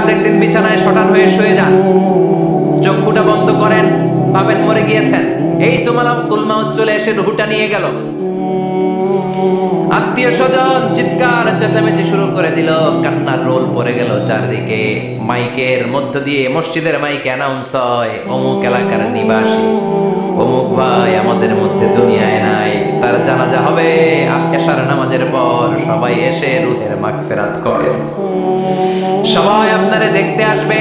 দেখদিন বিছানায় শটান হয়ে শুয়ে যান, চক্ষুটা বন্ধ করেন, ভাবেন মরে গিয়েছেন। এই তো মালাকুল মাউত চলে এসে রুহটা নিয়ে গেল। আত্মীয় স্বজন চিৎকার চেঁচামেচি শুরু করে দিল, কান্নার রোল পড়ে গেল চারদিকে। মাইকের মধ্য দিয়ে, মসজিদের মাইকে অ্যানাউন্স হয়, অমুক এলাকার নিবাসী অমুক ভাই আমাদের মধ্যে দুনিয়ায় নাই, তার জানাজা হবে এশার নামাজের পর। সবাই এসে রুহের মাগফিরাত করেন। সবাই আপনারে দেখতে আসবে,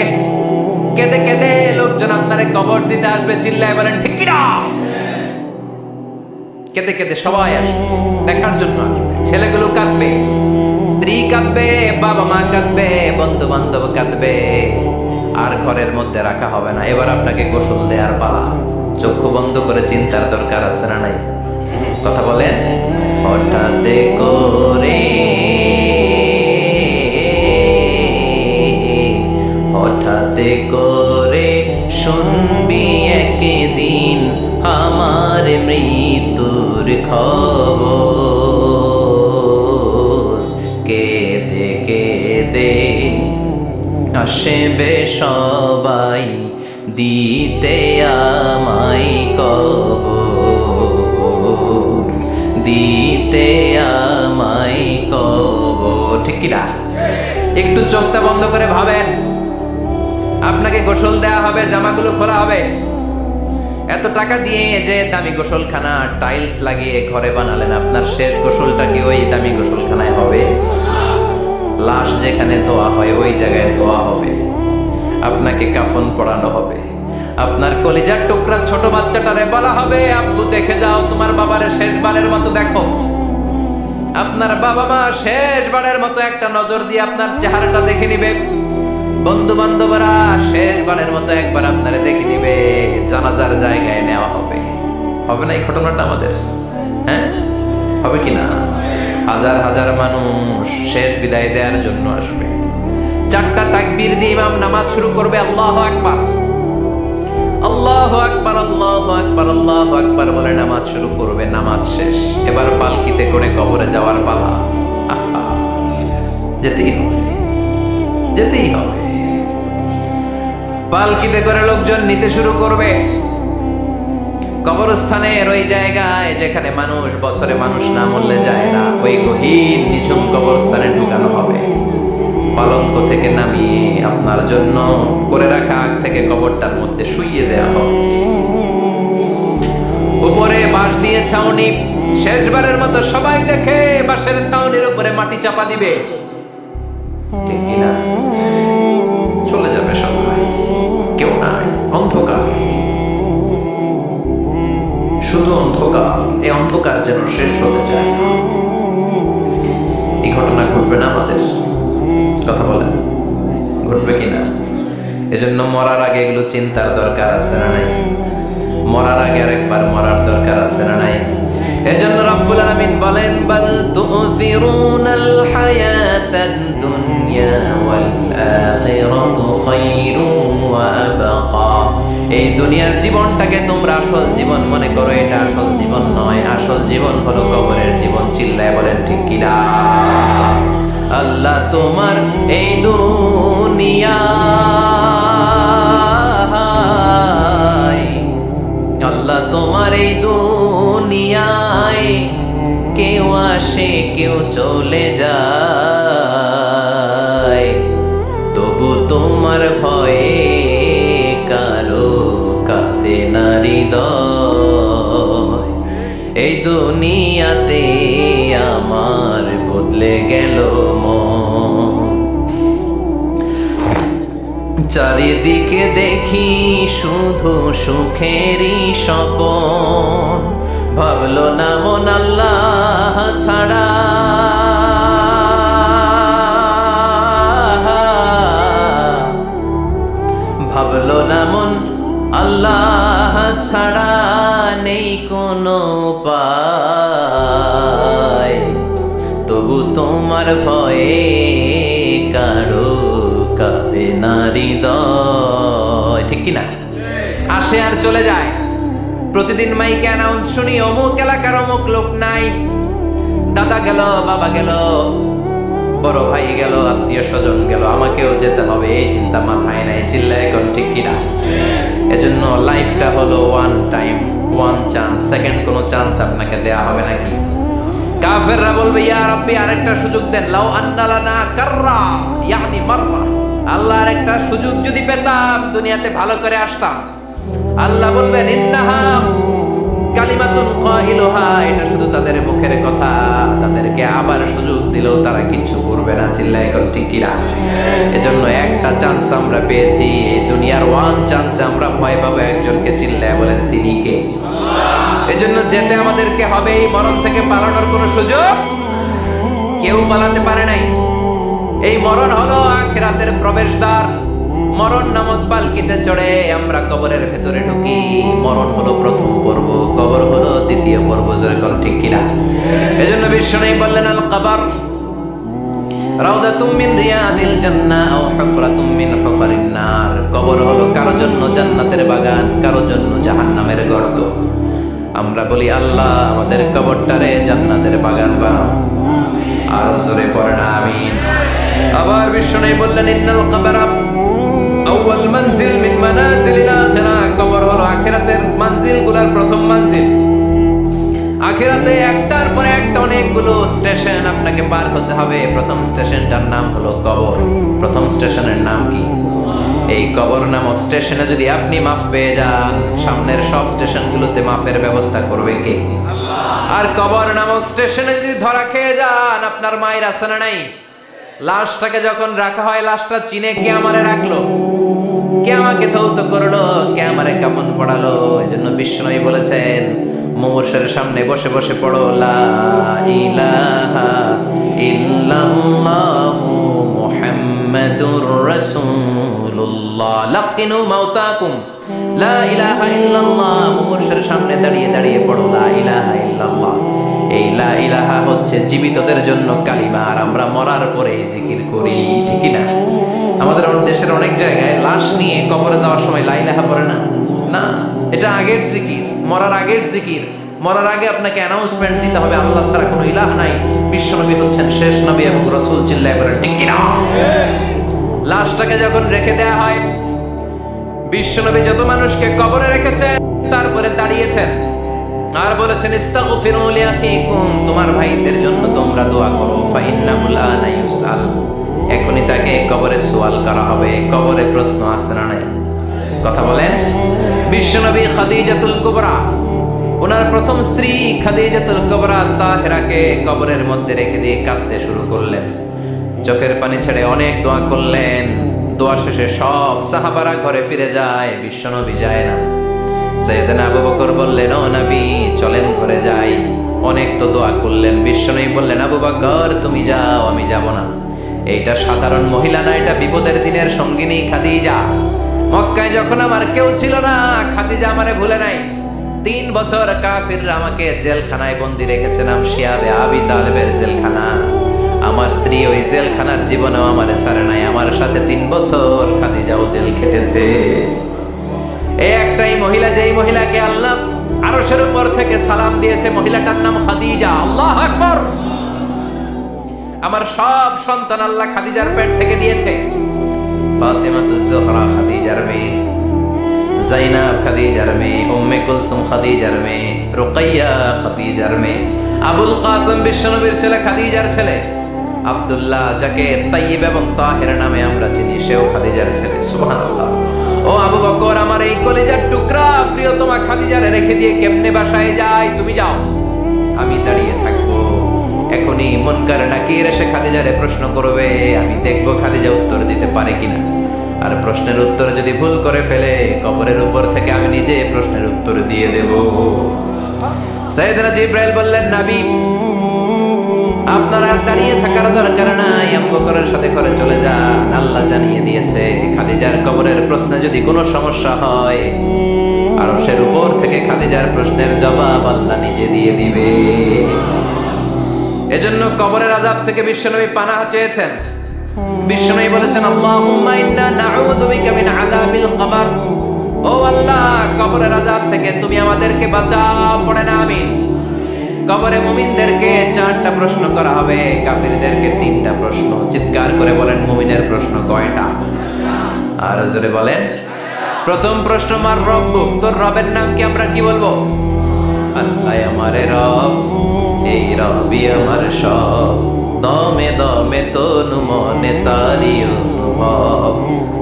কেঁদে কেঁদে লোকজন আপনারে কবর দিতে আসবে। চিল্লায় বলেন ঠিক কি না? কেঁদে কেঁদে সবাই আসবে, দেখার জন্য আসবে। ছেলেগুলো কাঁদবে, স্ত্রী কাঁদবে, বাবা মা কাঁদবে, বন্ধু বান্ধব কাঁদবে। আর ঘরের মধ্যে রাখা হবে না। এবার আপনাকে গোসল দেওয়ার পালা। চক্ষু বন্ধ করে চিন্তার দরকার আছে না নাই? কথা বলেন। হঠাৎ করে, হঠাৎ করে শুনবি একদিন আমার মৃত্যুর খবর। কেঁদে কেঁদে আসবে সবাই দিতে আমায় কবর, দিতে আমায় কবর। ঠিক কি না? একটু চোখটা বন্ধ করে ভাবেন, আপনাকে গোসল দেয়া হবে, জামাগুলো খোলা হবে। এত টাকা দিয়ে যে দামি গোসলখানা টাইলস লাগিয়ে ঘরে বানালেন, আপনার শেষ গোসলটা কি ওই দামি গোসলখানায় হবে? লাশ যেখানে ধোয়া হয় ওই জায়গায় ধোয়া হবে। আপনাকে কাফন পরানো হবে। আপনার কলিজার টুকরা ছোট বাচ্চাটারে বলা হবে, আব্বু দেখে যাও তোমার বাবারে শেষবারের মতো দেখো। আপনার বাবা মা শেষবারের মতো একটা নজর দিয়ে আপনার চেহারাটা দেখে নিবে। বন্ধু বান্ধবরা শেষবারের মতো একবার আপনারে দেখে নিবে। জানাজার জায়গায় নেওয়া হবে। হবে না এই ঘটনাটা আমাদের? হ্যাঁ, হবে কিনা? হাজার হাজার মানুষ শেষ বিদায় দেওয়ার জন্য আসবে। চারটা তাকবীর দিয়ে ইমাম নামাজ শুরু করবে। আল্লাহু আকবার, আল্লাহু আকবার, আল্লাহু আকবার, আল্লাহু আকবার বলে নামাজ শুরু করবে। নামাজ শেষ। এবার পালকিতে করে কবরে যাওয়ার পালা। যেতেই হবে, যেতেই হবে। পালকিতে করে লোকজন নিতে শুরু করবে। কবরস্থানের ওই জায়গায় যেখানে মানুষ বছরে মানুষ না মরলে যায় না, ওই গহীন নিঝুম কবরস্থানে ঢুকানো হবে। পালঙ্ক থেকে নামিয়ে আপনার জন্য করে রাখা আগ থেকে কবরটার মধ্যে শুইয়ে দেওয়া হবে। উপরে বাঁশ দিয়ে ছাউনি। শেষবারের মতো সবাই দেখে বাঁশের ছাউনির উপরে মাটি চাপা দিবে। ঠিক কিনা? চলে যাবে সবাই, কেউ নাই, অন্ধকার, শুধু অন্ধকার। এই অন্ধকার যেন শেষ হতে চায়। এই ঘটনা ঘটবে না আমাদের? কথা বলেন, ঘটবে কিনা? এজন্য মরার আগে এগুলো চিন্তার দরকার আছে না নাই? মরার আগে আরেকবার মরার দরকার আছে না নাই? এজন্য রব্বুল আলামিন বলেন, বাল তুসিরুনাল হায়াতাদ দুনিয়া ওয়াল আখিরাতু খায়রুন ওয়া আবকা। এই দুনিয়ার জীবনটাকে তোমরা আসল জীবন মনে করো, এটা আসল জীবন নয়। আসল জীবন হলো কবরের জীবন। চিল্লায় বলেন ঠিক কিনা? আল্লাহ তোমার এই দুনিয়ায়, আল্লাহ তোমার এই দুনিয়ায় কেউ আসে কেউ চলে যায়, তবু তোমার ভয়ে কারো কাঁদে না হৃদয়। এই দুনিয়াতে আমার বদলে গেল মন। চারিদিকে দেখি শুধু সুখেরই স্বপন। ভাবলো না মন আল্লাহ ছাড়া, ভাবলো না মন আল্লাহ ছাড়া নেই কোনো উপায়, তবু তোমার ভয়ে কারো কাঁদে না হৃদয়। ঠিক কিনা? আসে আর চলে যায়। প্রতিদিন মাইকে অ্যানাউন্স শুনি, অমুক এলাকার অমুক লোক নাই। দাদা গেল, বাবা গেল, বড় ভাই গেল, আত্মীয় স্বজন গেল, আমাকেও যেতে হবে, এই চিন্তা মাথায় নাই। চিল্লায় এখন ঠিক কিনা? এজন্য লাইফটা হলো one time, one chance, second কোনো চান্স আপনাকে দেয়া হবে নাকি? কাফেররা বলবে ইয়া রাব্বি আরেকটা সুযোগ দেন, লাউ আন্না লানা কাররা ইয়ানি মাররা, আল্লাহ আরেকটা সুযোগ যদি পেতাম দুনিয়াতে ভালো করে আসতাম। আল্লাহ বলবেন ইন্নাহা কালিমাতুন কাইলুহা, এটা শুধু তাদের মুখের কথা, তাদেরকে আবার সুযোগ দিলেও তারা কিছু করবে না। চিল্লায় এখন ঠিক কিনা? এজন্য একটা চান্স আমরা পেয়েছি, এই দুনিয়ার ওয়ান চান্সে আমরা ভয় পাবো একজনকে। চিল্লায় বলেন তিনি কে? এজন্য যেতে আমাদেরকে হবে। এই মরণ থেকে পালানোর কোনো সুযোগ কেউ পালাতে পারে নাই। এই মরণ হলো আখিরাতের প্রবেশদ্বার। মরণ নামক পালকিতে চড়ে আমরা কবরের ভেতরে ঢুকি। মরণ হলো প্রথম পর্ব, কবর হলো দ্বিতীয় পর্ব। যেরকম ঠিক কিনা? এজন্য বিশ্বনবী বললেন আল কবর রাউদাতুম মিন রিয়াদিল জান্নাহ আও হুফরাতুম মিন হুফারিন নার। কবর হলো কারো জন্য জান্নাতের বাগান, কারো জন্য জাহান্নামের গর্ত। আমরা বলি আল্লাহ আমাদের কবরটারে জান্নাতের বাগান বানাও। আর জোরে পড়েন আমিন। আবার বিশ্বনবী বললেন ইন্নাল কবরা আউয়াল মানজিল মিন মানাজিলিল আখিরাহ। কবর হলো আখিরাতের মানজিলগুলোর প্রথম মানজিল। আখিরাতে একটার পরে একটা অনেকগুলো স্টেশন আপনাকে পার হতে হবে। প্রথম স্টেশনটার নাম হলো কবর। প্রথম স্টেশনের নাম কি? এই কবর নামক স্টেশনে যদি আপনি মাফ পেয়ে যান, সামনের সব স্টেশনগুলোতে মাফের ব্যবস্থা করবে কে? আল্লাহ। আর কবর নামক স্টেশনে যদি ধরা খেয়ে যান, আপনার মায়ের আছে না নাই? লাশটাকে যখন রাখা হয়, লাশটা চিনে কে আমারে রাখলো, কে আমাকে ধৌত করলো, কে আমারে কাফন পড়ালো। এজন্য বিশ্বনবী বলেছেন মুমূর্ষের সামনে বসে বসে পড়ো লা ইলাহা ইল্লাল্লাহু মুহাম্মাদুর রাসূলুল্লাহ। লাকিনু মাউতাকুম লা ইলাহা ইল্লাল্লাহ। মুমূর্ষের সামনে দাঁড়িয়ে দাঁড়িয়ে পড়ো লা ইলাহা ইল্লাল্লাহ। এই লা ইলাহা হচ্ছে জীবিতদের জন্য কালিমা, আর আমরা মরার পরে এই জিকির করি। ঠিক না? আমাদের দেশের অনেক জায়গায় লাশ নিয়ে কবরে যাওয়ার সময় লা ইলাহা পড়ে না। না, এটা আগের জিকির, মরার আগের জিকির। মরার আগে আপনাকে অ্যানাউন্সমেন্ট দিতে হবে আল্লাহ ছাড়া কোনো ইলাহ নাই, বিশ্বনবী হচ্ছেন শেষ নবী এবং রাসূল। চিল্লায় বলেন ঠিক কি না? লাশটাকে যখন রেখে দেয়া হয়, বিশ্বনবী যত মানুষকে কবরে রেখেছেন তারপরে দাঁড়িয়েছেন আর বলেছেন ইস্তাগফিরু লিআখিকুম, তোমার ভাইদের জন্য তোমরা দোয়া করো। ফাইন্নাহু আনা ইউসাল, এখনই তাকে কবরে সওয়াল করা হবে। কবরে প্রশ্ন আসছে না নাই? কথা বলেন। বিশ্বনবী খাদিজাতুল কুবরা, ওনার প্রথম স্ত্রী খাদিজাতুল কুবরা তাহেরাকে কবরের মধ্যে রেখে দিয়ে কাঁদতে শুরু করলেন। চোখের পানি ছেড়ে অনেক দোয়া করলেন। দোয়া শেষে সব সাহাবারা ঘরে ফিরে যায়, বিশ্বনবী যায় না। সাইয়েদনা আবু বকর বললেন ও নবী চলেন ঘরে যাই। অনেক তো দোয়া করলেন। বিশ্বনবী বললেন আবু বকর তুমি যাও, আমি যাব না। এইটা সাধারণ মহিলা না, এটা বিপদের দিনের সঙ্গিনী খাদিজা। মক্কায় যখন আমার কেউ ছিল না, খাদিজা আমারে ভুলে নাই। 3 বছর কাফিররা আমাকে জেলখানায় বন্দি রেখেছে, নাম শিয়াবে আবি তালেবের জেলখানা। আমার স্ত্রী ওই জেলখানার জীবনেও আমারে ছাড়ে নাই। আমার সাথে 3 বছর খাদিজাও জেল খেটেছে। এই একটাই মহিলা, যেই মহিলাকে আল্লাহ আরশের উপর থেকে সালাম দিয়েছে, মহিলাটার নাম খাদিজা। আল্লাহু আকবার। আমার সব সন্তান আল্লাহ খাদিজার পেট থেকে দিয়েছে। ফাতিমাতুজ জোহরা খাদিজার মেয়ে, জাইনাব খাদিজার মেয়ে, উম্মে কুলসুম খাদিজার মেয়ে, রুকাইয়া খাদিজার মেয়ে, আবুল কাসেম বিশ্বনবীর ছেলে খাদিজার ছেলে, আব্দুল্লাহ যাকে তাইয়্যিব এবং তাহের নামে আমরা চিনি, সেও খাদিজার ছেলে। সুবহানাল্লাহ। ও আবু বকর, আমার এই কলিজার টুকরা প্রিয়তমা খাদিজারে রেখে দিয়ে কেমনে বাসায় যায়? তুমি যাও, আমি দাঁড়িয়ে থাকবো। এখনই মুনকার নাকির এসে খাদিজারে প্রশ্ন করবে, আমি দেখবো খাদিজা উত্তর দিতে পারে কিনা। আর প্রশ্নের উত্তর যদি ভুল করে ফেলে, কবরের উপর থেকে আমি নিজে প্রশ্নের উত্তর দিয়ে দেব। সাইয়েদনা জিবরাইল বললেন নবী আপনার আর দাঁড়িয়ে থাকার দরকার নাই, আবু বকরের সাথে করে চলে যান। আল্লাহ জানিয়ে দিয়েছে খাদিজার কবরের প্রশ্নে যদি কোনো সমস্যা হয়, আরশের উপর থেকে খাদিজার প্রশ্নের জবাব আল্লাহ নিজে দিয়ে দিবে। এজন্য কবরের আযাব থেকে বিশ্বনবী পানাহ চেয়েছেন। বিশ্বনবী বলেছেন আল্লাহুম্মা ইন্না নাউযু বিকা মিন আযাবিল কবর। ও আল্লাহ, কবরের আযাব থেকে তুমি আমাদেরকে বাঁচাও। পড়েন আমিন। কবরে মুমিনদেরকে 4টা প্রশ্ন করা হবে, কাফিরদেরকে 3টা প্রশ্ন। চিৎকার করে বলেন মুমিনের প্রশ্ন কয়টা? আর জোরে বলেন। প্রথম প্রশ্ন, মার রব্বুক, তোর রবের নাম কি? আমরা কি বলবো? আল্লাহ আমারে রব, এই রবি আমার সব, দমে দমে তনু মনে তারি অনুভব।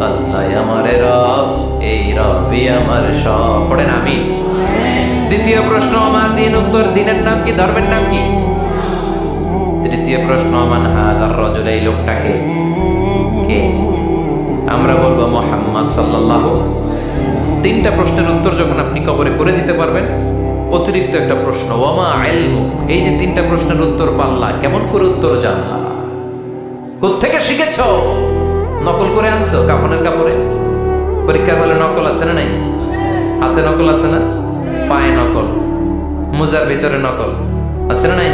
আল্লাহ আমারে রব, এই রবি আমার সব। পড়েন আমিন। দ্বিতীয় প্রশ্ন, আমার দিন, উত্তর দিনের নাম কি? ধর্মের নাম কি? তৃতীয় প্রশ্ন, মান হাযার রাজুল, এই লোকটাকে কে? আমরা বলবো মুহাম্মদ সাল্লাল্লাহু। 3টা প্রশ্নের উত্তর যখন আপনি কবরে করে দিতে পারবেন, অতিরিক্ত একটা প্রশ্ন, ওয়ামা ইলমুক, এই যে 3টা প্রশ্নের উত্তর পাল্লা, কেমন করে উত্তর জানলা? কোত্থেকে শিখেছো? নকল করে আনছো কাফনের কাপড়ে? পরীক্ষার হলে নকল আছে না নাই? হাতে নকল আছে না? পায়ে নকল, মোজার ভিতরে নকল আছে না নাই?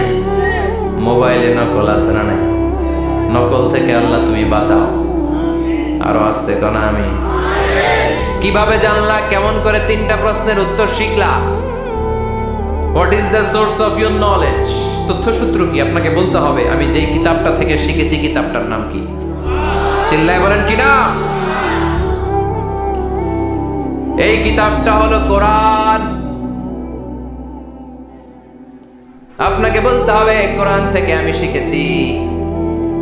মোবাইলে নকল আছে না নাই? নকল থেকে আল্লাহ তুমি বাঁচাও। আরো আসতে কোন আমি। কিভাবে জানলা? কেমন করে 3টা প্রশ্নের উত্তর শিখলা? What is the source of your knowledge? তথ্যসূত্র কি? আপনাকে বলতে হবে আমি যেই কিতাবটা থেকে শিখেছি কিতাবটার নাম কি? চিল্লায় বলেন কি না? এই কিতাবটা হলো কোরআন। আপনাকে বলতে হবে কোরআন থেকে আমি শিখেছি,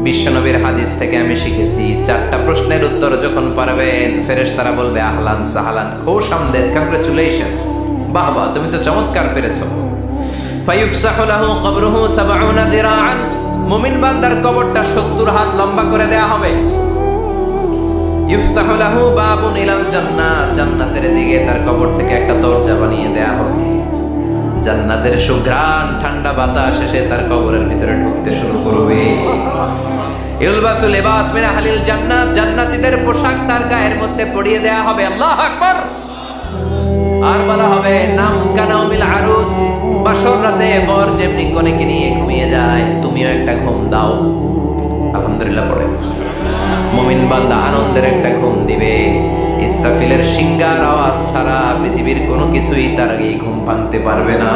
বিশ্বনবীর হাদিস থেকে আমি শিখেছি। 4টা প্রশ্নের উত্তর যখন পারবেন, ফেরেশতারা বলবে আহলান সাহলান, খুশ আমদেদ, কংগ্রাচুলেশন, বাহ বাহ, তুমি তো চমৎকার পেরেছো। ফায়ুফসাহু লাহু কবরুহু 70 দিরাআন, মুমিন বান্দার কবরটা 70 হাত লম্বা করে দেয়া হবে। ইফতাহু লাহু বাবুন ইলাল জান্নাহ, জান্নাতের দিকে তার কবর থেকে একটা দরজা বানিয়ে দেয়া হবে। জান্নাতের সুঘ্রাণ ঠান্ডা বাতাস এসে তার কবরের ভিতরে ঢুকতে শুরু করবে। ইলবাসু লিবাস মিন আহলিল জান্নাত, জান্নাতীদের পোশাক তার গায়ের মধ্যে পরিয়ে দেয়া হবে। আল্লাহু আকবার। আর বলা হবে নাম কানাউমিল আরুস, বাসর রাতে বর যেমনি কনেকে নিয়ে ঘুমিয়ে যায়, তুমিও একটা ঘুম দাও। আলহামদুলিল্লাহ পড়ে মুমিন বান্দা আনন্দের একটা ঘুম দিবে। ইসরাফিলের সিংগার আওয়াজ ছাড়া পৃথিবীর কোনো কিছুই তার আগে ঘুম ভাঙতে পারবে না।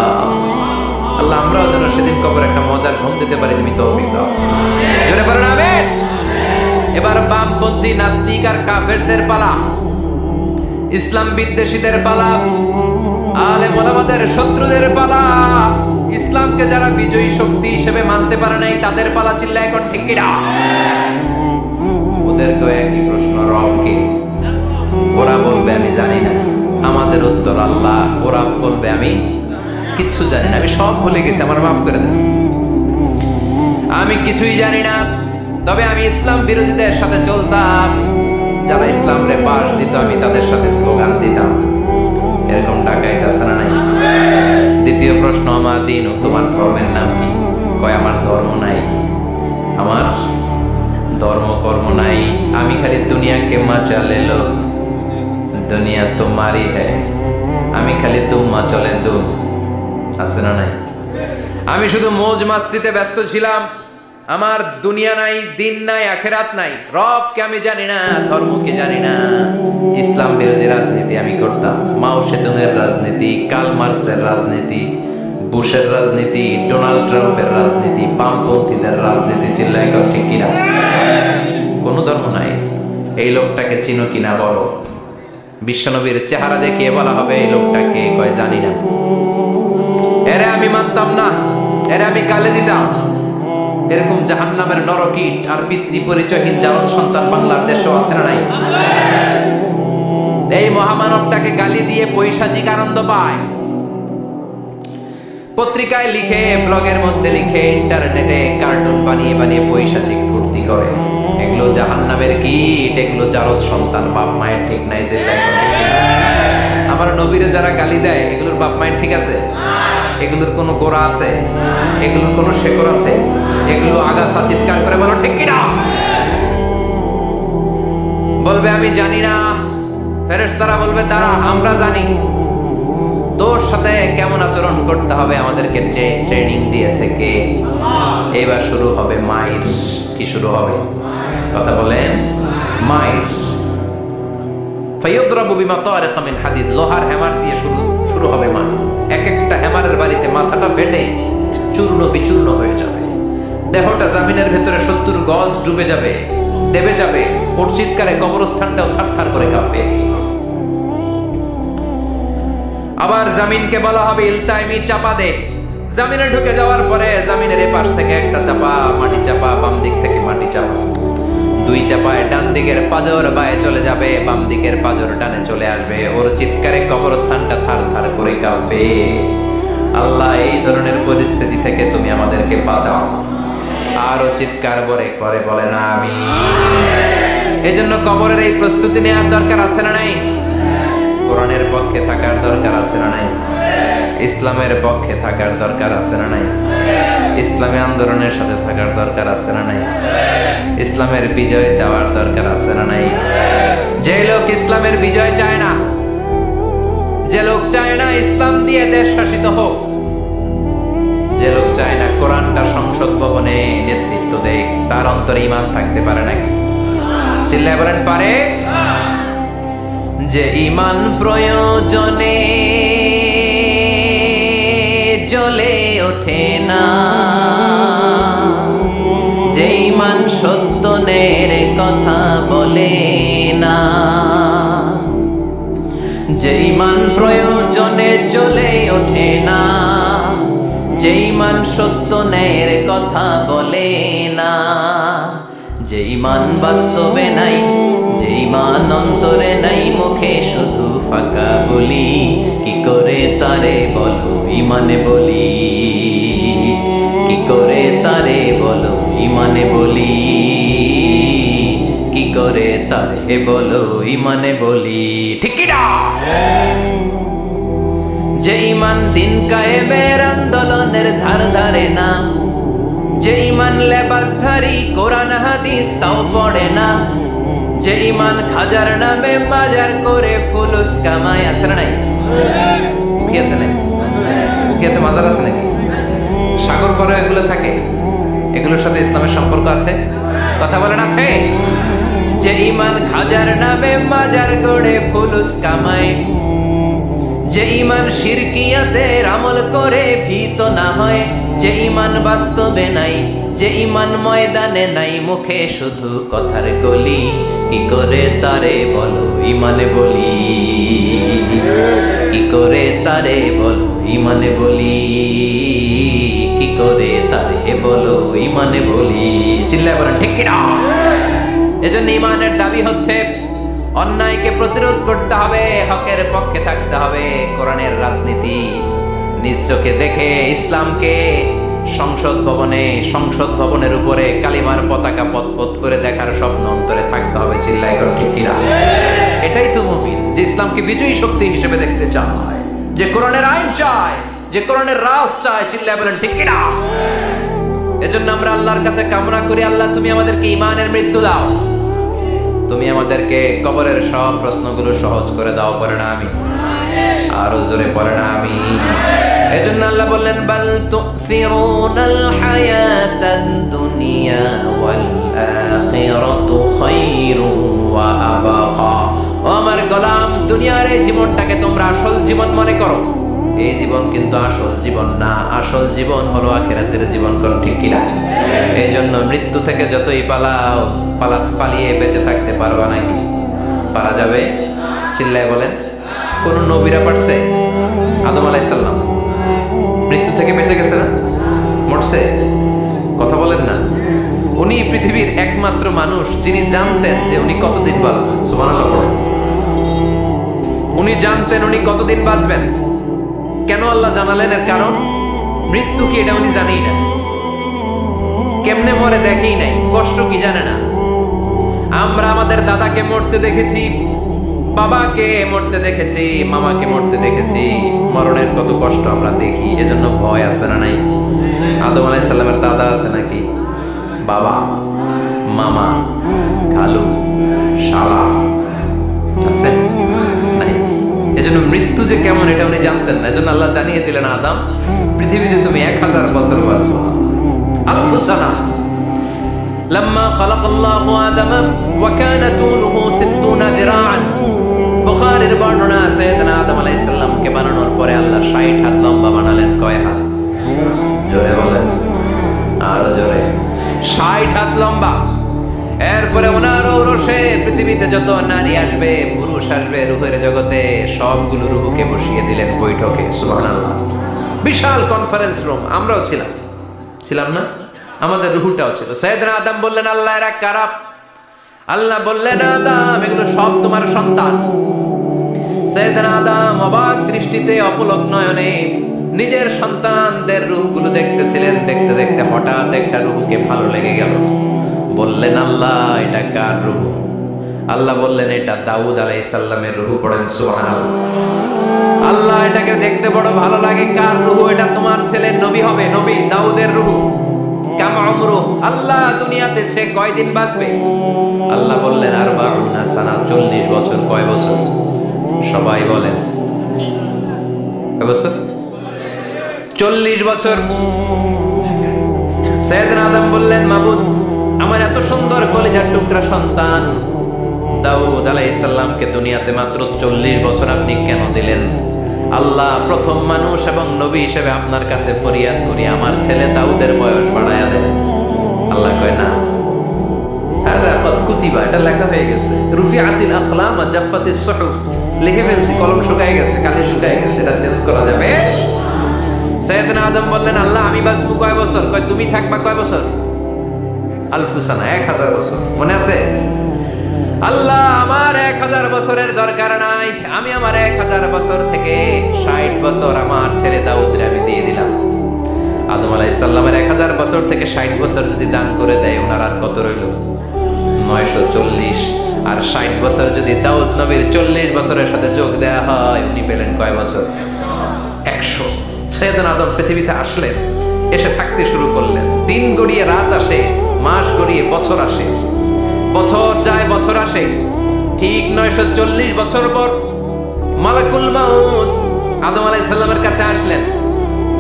আল্লাহ আমরাও যেন সেদিন কবর একটা মজার ঘুম দিতে পারি, তুমি তৌফিক দাও। জোরে বলেন আমিন। এবার বামপন্থী নাস্তিক আর কাফেরদের পালা, ইসলাম বিদ্বেষীদের পালা, আলেম ওলামাদের শত্রুদের পালা, ইসলামকে যারা বিজয়ী শক্তি হিসেবে মানতে পারে নাই তাদের পালা। চিল্লায় এখন ঠিক কিনা? ওদেরকেও একই প্রশ্ন, রব কে? ওরা বলবে আমি জানি না। আমাদের উত্তর আল্লাহ। ওরা বলবে আমি কিচ্ছু জানি না, আমি সব ভুলে গেছি, আমার মাফ করে দেন, আমি কিছুই জানি না। তবে আমি ইসলাম বিরোধীদের সাথে চলতাম, যারা ইসলাম রে পাশ দিত আমি তাদের সাথে স্লোগান দিতাম। এরকম ডাকাইত আছে না নাই? দ্বিতীয় প্রশ্ন, আমার দিন, তোমার ধর্মের নাম কি? কয় আমার ধর্ম নাই, আমার ধর্ম কর্ম নাই, আমি খালি দুনিয়াকে মজা লেলো, দুনিয়া তোমারই হ্যায়, আমি খালি দুম্মা চলে দুম, আছে না নাই? আমি শুধু মৌজ মাস্তিতে ব্যস্ত ছিলাম, আমার দুনিয়া নাই, দিন নাই, আখেরাত নাই, রবকে আমি জানি না, ধর্মকে জানি না। ইসলাম বিরোধী রাজনীতি আমি করতাম, মাও সেতুংয়ের রাজনীতি, কার্ল মার্কসের রাজনীতি, বুশের রাজনীতি, ডোনাল্ড ট্রাম্পের রাজনীতি, বামপন্থীদের রাজনীতি। চিল্লায় কেউ ঠিক কিনা? কোনো ধর্ম নাই। এই লোকটাকে চিনো কিনা বলো। বিশ্বনবীর চেহারা দেখিয়ে বলা হবে এই লোকটাকে, কয় জানি না। এরে আমি মানতাম না, এরে আমি গালে দিতাম। এরকম জাহান্নামের নরকীট আর পিতৃ পরিচয়হীন জারদ সন্তান বাংলার দেশেও আছে না নাই? এই মহামানবটাকে গালি দিয়ে পৈশাচিক আনন্দ পায়। পত্রিকায় লিখে, ব্লগের মধ্যে লিখে, ইন্টারনেটে কার্টুন বানিয়ে বানিয়ে পৈশাচিক ফুর্তি করে। এগুলো জাহান্নামের কীট, এগুলো জারদ সন্তান, বাপ মায়ের ঠিক নাই। যে আমার নবীরে যারা গালি দেয়, এগুলোর বাপ মায়ের ঠিক আছে? এগুলোর কোনো গোড়া আছে? এগুলোর কোনো শেকড় আছে? এগুলো আগাছা। চিৎকার করে বলো ঠিক কিনা? বলবে আমি জানি না। ফেরেশতারা বলবে দাঁড়া, আমরা জানি। তোর সাথে কেমন আচরণ করতে হবে আমাদেরকে ট্রেনিং দিয়েছে কে? এবার শুরু হবে মাইর। কি শুরু হবে? কথা বলেন, মাইর। ফায়ুদরাবু বিমাতারিক মিন হাদিদ, লোহার হ্যামার দিয়ে শুরু হবে মাইর। এক একটা হ্যামারের বাড়িতে মাথাটা ফেটে চূর্ণ বিচূর্ণ হয়ে যাবে, দেহটা জমিনের ভেতরে 70 গজ ডুবে যাবে, দেবে যাবে, ওর চিৎকারে কবরস্থানটাও থারথার করে কাঁপবে। আবার জমিনকে বলা হবে ইলতাইমি, চাপা দে। জমিনে ঢুকে যাওয়ার পরে জমিনের এই পাশ থেকে একটা চাপা, মাটি চাপা, বাম দিক থেকে মাটি চাপা, দুই চাপায় ডান দিকের পাজর বায়ে চলে যাবে, বাম দিকের পাজর ডানে চলে আসবে, ওর চিৎকারে কবরস্থানটা থারথার করে কাঁপবে। আল্লাহ, এই ধরনের পরিস্থিতি থেকে তুমি আমাদেরকে বাঁচাও। আরো চিৎকার করে বলে না আমি। এজন্য কবরের এই প্রস্তুতি নেওয়ার দরকার আছে না নাই? কোরআনের পক্ষে থাকার দরকার আছে না নাই? ইসলামের পক্ষে থাকার দরকার আছে না নাই? ইসলামী আন্দোলনের সাথে থাকার দরকার আছে না নাই? ইসলামের বিজয় চাওয়ার দরকার আছে না নাই? যে লোক ইসলামের বিজয় চায় না, যে লোক চায় না ইসলাম দিয়ে দেশ শাসিত হোক, যে লোক চায় না কোরআনটা সংসদ ভবনে নেতৃত্ব দেয়, তার অন্তরে ঈমান থাকতে পারে নাকি? চিল্লায় বলেন পারে? যে ঈমান প্রয়োজনে জ্বলে ওঠে না, যে ঈমান সত্যের কথা বলে না, যে ঈমান প্রয়োজনে জ্বলে ওঠে না, যে ঈমান সত্যের কথা বলে না, যে ঈমান বাস্তবে নাই, যে ঈমান অন্তরে নাই, মুখে শুধু ফাঁকা বলি, কি করে তারে বলো ঈমানে বলি, কি করে তারে বলো ঈমানে বলি, কি করে তারে বলো ঈমানে বলি। ঠিক কি না? যে ঈমান দিন কায়েমের আন্দোলনের ধার ধারে না, যে ঈমান লেবাসধারী কোরআন হাদিস তাও পড়ে না, যে ঈমান খাজার নামে বাজার করে ফুলুস কামায়, আছে না নাই? উখিয়াতে নাই? উখিয়াতে মাজার আছে নাকি? সাগর পারে এগুলো থাকে, এগুলোর সাথে ইসলামের সম্পর্ক আছে? কথা বলেন আছে? যে ঈমান খাজার নামে বাজার করে ফুলুস কামায়, যে ঈমান শিরকিয়াতের আমল করে ভীত না হয়, যে ঈমান বাস্তবে নাই, যে ঈমান ময়দানে নাই, মুখে শুধু কথার কলি, কি করে তারে বলো ঈমানে বলি, কি করে তারে বলো ঈমানে বলি, কি করে তারে বলো ঈমানে বলি। চিল্লায় বলেন ঠিক কি না? এজন্য ঈমানের দাবি হচ্ছে অন্যায়কে প্রতিরোধ করতে হবে, হকের পক্ষে থাকতে হবে। কোরআনের রাজনীতি নিজ চোখে দেখে ইসলামকে সংসদ ভবনের উপরে কালিমার পতাকা পতপত করে দেখার স্বপ্ন অন্তরে থাকতে হবে। চিল্লায় কর ঠিক কিনা? এটাই তো মুমিন, যে ইসলামকে বিজয়ী শক্তি হিসেবে দেখতে চায়, যে কোরআনের আইন চায়, যে কোরআনের রাজ চায়। চিল্লায় বলেন ঠিক কিনা? এজন্য আমরা আল্লাহর কাছে কামনা করি, আল্লাহ তুমি আমাদেরকে ঈমানের মৃত্যু দাও, তুমি আমাদেরকে কবরের সব প্রশ্নগুলো সহজ করে দাও। পড়ে না আমি? আরো জোরে পড়ে না আমি? এজন্য আল্লাহ বললেন বাল তুসিরুনাল হায়াতাদ দুনিয়া ওয়াল আখিরাতু খায়রুন ওয়া আবাকা। ও আমার গোলাম, দুনিয়ার এই জীবনটাকে তোমরা আসল জীবন মনে করো, এই জীবন কিন্তু আসল জীবন না। আসল জীবন হলো আখিরাতের জীবন। কোন ঠিক কিনা? এই জন্য মৃত্যু থেকে যতই পালাও, পালিয়ে বেঁচে থাকতে পারবা নাকি? পারা যাবে? চিল্লায় বলেন। কোন নবীরা পারছে? আদম আলাইহিস সালাম মৃত্যু থেকে বেঁচে গেছে না? মরছে? কথা বলেন না। উনি পৃথিবীর একমাত্র মানুষ যিনি জানতেন যে উনি কতদিন বাঁচবেন। সুবহানাল্লাহ পড়েন। উনি জানতেন উনি কতদিন বাঁচবেন। কেন আল্লাহ জানালেন? এর কারণ মৃত্যু কি এটা উনি জানেই না, কেমনে মরে দেখেই নাই, কষ্ট কি জানে না। আমরা আমাদের দাদাকে মরতে দেখেছি, বাবাকে মরতে দেখেছি, মামাকে মরতে দেখেছি, মরণের কত কষ্ট আমরা দেখি। এজন্য ভয় আছে না নাই? আদম আলাইহিস সালামের দাদা আছে নাকি? বাবা, মামা, খালু, শালা আছে নাই? এজন্য মৃত্যু যে কেমন এটা উনি জানতেন না। এজন্য আল্লাহ জানিয়ে দিলেন, আদম পৃথিবীতে তুমি 1000 বছর বাঁচবে। আলফু সানা। লাম্মা খালাকাল্লাহু আদামা ওয়া কানা তুলুহু 60 যিরাআন। বুখারীর বর্ণনা আছে, আদম আলাইহিস সালামকে বানানোর পরে আল্লাহ 60 হাত লম্বা বানালেন। কয় হাত? জোরে বলেন। 60 হাত লম্বা। এরপরে ওনার ঔরসে পৃথিবীতে যত নারী আসবে, পুরুষ আসবে রূহের জগতে, সবগুলো রূহকে বসিয়ে দিলেন বৈঠকে। সুবহানাল্লাহ। বিশাল কনফারেন্স রুম। আমরাও ছিলাম না? আমাদের রুহটাও ছিল। সাইয়েদনা আদম বললেন, আল্লাহ এরা কারা? আল্লাহ বললেন, আদম এগুলো সব তোমার সন্তান। সাইয়েদনা আদম অবাক দৃষ্টিতে, অপলক নয়নে নিজের সন্তানদের রূহগুলো দেখতেছিলেন। দেখতে দেখতে হঠাৎ একটা রূহকে ভালো লেগে গেল। বললেন, আল্লাহ এটা কার রূহ? আল্লাহ বললেন, এটা দাউদ আলাইহিস সালামের রূহ। পড়েন সুবহানাল্লাহ। আল্লাহ এটাকে দেখতে বড় ভালো লাগে, কার রূহ? এটা তোমার ছেলে নবী হবে, নবী দাউদের রূহ। কাম উমরু, আল্লাহ দুনিয়াতে সে কয়দিন বাঁচবে? আল্লাহ বললেন, 40 সানা, 40 বছর। কয় বছর? সবাই বলেন কয় বছর? 40 বছর। সাইয়েদনা আদম বললেন, মাবুদ আমার এত সুন্দর কলিজার টুকরা সন্তান দাউদ আলাইহিস সালামকে দুনিয়াতে মাত্র 40 বছর আপনি কেন দিলেন? আল্লাহ, প্রথম মানুষ এবং নবী হিসেবে আপনার কাছে ফরিয়াদ করি, আমার ছেলে দাউদের বয়স বাড়ায়া দেন। আল্লাহ কয় না, আরে কত কুতিবা, এটা লেখা হয়ে গেছে। রুফিআতিল আকলাম ওয়া জাফফাতিস সুহুফ, লিখে ফেলছি, কলম শুকায় গেছে, কালি শুকায় গেছে, এটা চেঞ্জ করা যাবে? সাইয়েদনা আদম বললেন, আল্লাহ আমি বাঁচবো কয় বছর? কয় তুমি থাকবা কয় বছর? আলফুসানা, 1000 বছর। মনে আছে? আল্লাহ আমার 1000 বছরের দরকার নাই, আমি আমার 1000 বছর থেকে 60 বছর আমার ছেলে দাউদরে আমি দিয়ে দিলাম। আদম আলাইহিস সালামের 1000 বছর থেকে 60 বছর যদি দান করে দেয়, ওনার আর কত রইল? 940। আর 60 বছর যদি দাউদ নবীর 40 বছরের সাথে যোগ দেয়া হয়, উনি পেলেন কয় বছর? 100। সাইয়েদনা আদম পৃথিবীতে আসলেন, এসে থাকতে শুরু করলেন। দিন গড়িয়ে রাত আসে, মাস গড়িয়ে বছর আসে, বছর যায় বছর আসে। ঠিক 940 বছর পর মালাকুল মাউত আদম আলাইহিস সালামের কাছে আসলেন।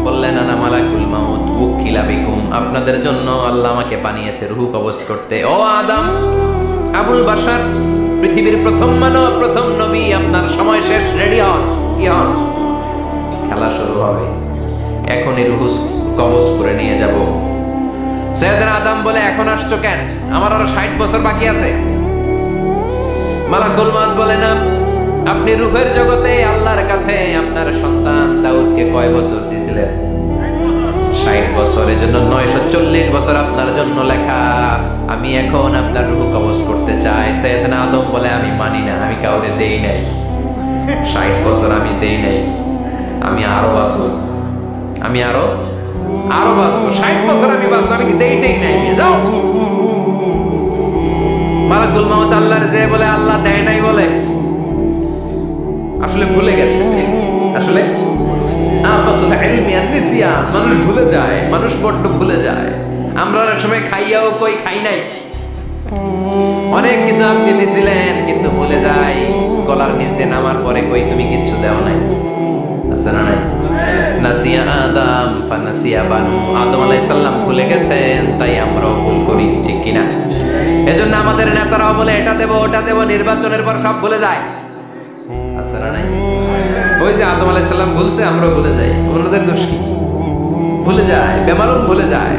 বললেন, আনা মালাকুল মাউত উকিলা বিকুম, আপনাদের জন্য আল্লাহ আমাকে বানিয়েছে রূহ কবজ করতে। ও আদম, আবুল বাশার, পৃথিবীর প্রথম মানব, প্রথম নবী, আপনার সময় শেষ, রেডি হন, কি হন, খেলা শুরু হবে। এখনই রূহ কবজ করে নিয়ে যাব। সাইয়েদনা আদম বলে, এখন আসছো কেন? আমার আরো 60 বছর বাকি আছে। মালাকুল মাউত বলে, না, আপনি রূহের জগতে আল্লাহর কাছে আপনার সন্তান দাউদকে কয় বছর দিয়েছিলেন? 60 বছর। এজন্য 940 বছর আপনার জন্য লেখা। আমি এখন আপনার রূহ কবজ করতে চাই। সাইয়েদনা আদম বলে, আমি মানি না, আমি কাউকে দেই নাই। 60 বছর আমি দেই নাই, আমি আরো বাঁচবো, আমি আরো বাঁচবো, 60 বছর আমি বাঁচবো, আমি কি দেই নাই? যাও। মালাকুল মাউত আল্লাহর যে বলে, আল্লাহ দেয় নাই বলে, আসলে ভুলে গেছে। আসলে আফাতুল ইলমি আন-নিসিয়ান, মানুষ ভুলে যায়, মানুষ বড্ড ভুলে যায়। আমরা অনেক সময় খাইয়াও কই খাই নাই। অনেক কিছু আপনি দিছিলেন, কিন্তু ভুলে যাই, গলার নিচ দিয়ে নামার পরে কই তুমি কিচ্ছু দেও নাই। আছে না নাই? নাসিয়া আদম ফানাসিয়া বানু, আদম আলাইহিস সালাম ভুলে গেছেন, তাই আমরাও ভুল করি, ঠিক কি না? এজন্য আমাদের নেতারাও বলে, এটা দেব ওটা দেব, নির্বাচনের পর সব ভুলে যায়। আছে না নাই? ওই যে আদম আলাইহিস সালাম ভুলছে, আমরাও ভুলে যাই। ওনাদের দোষ কি? ভুলে যায়, বেমালুম ভুলে যায়।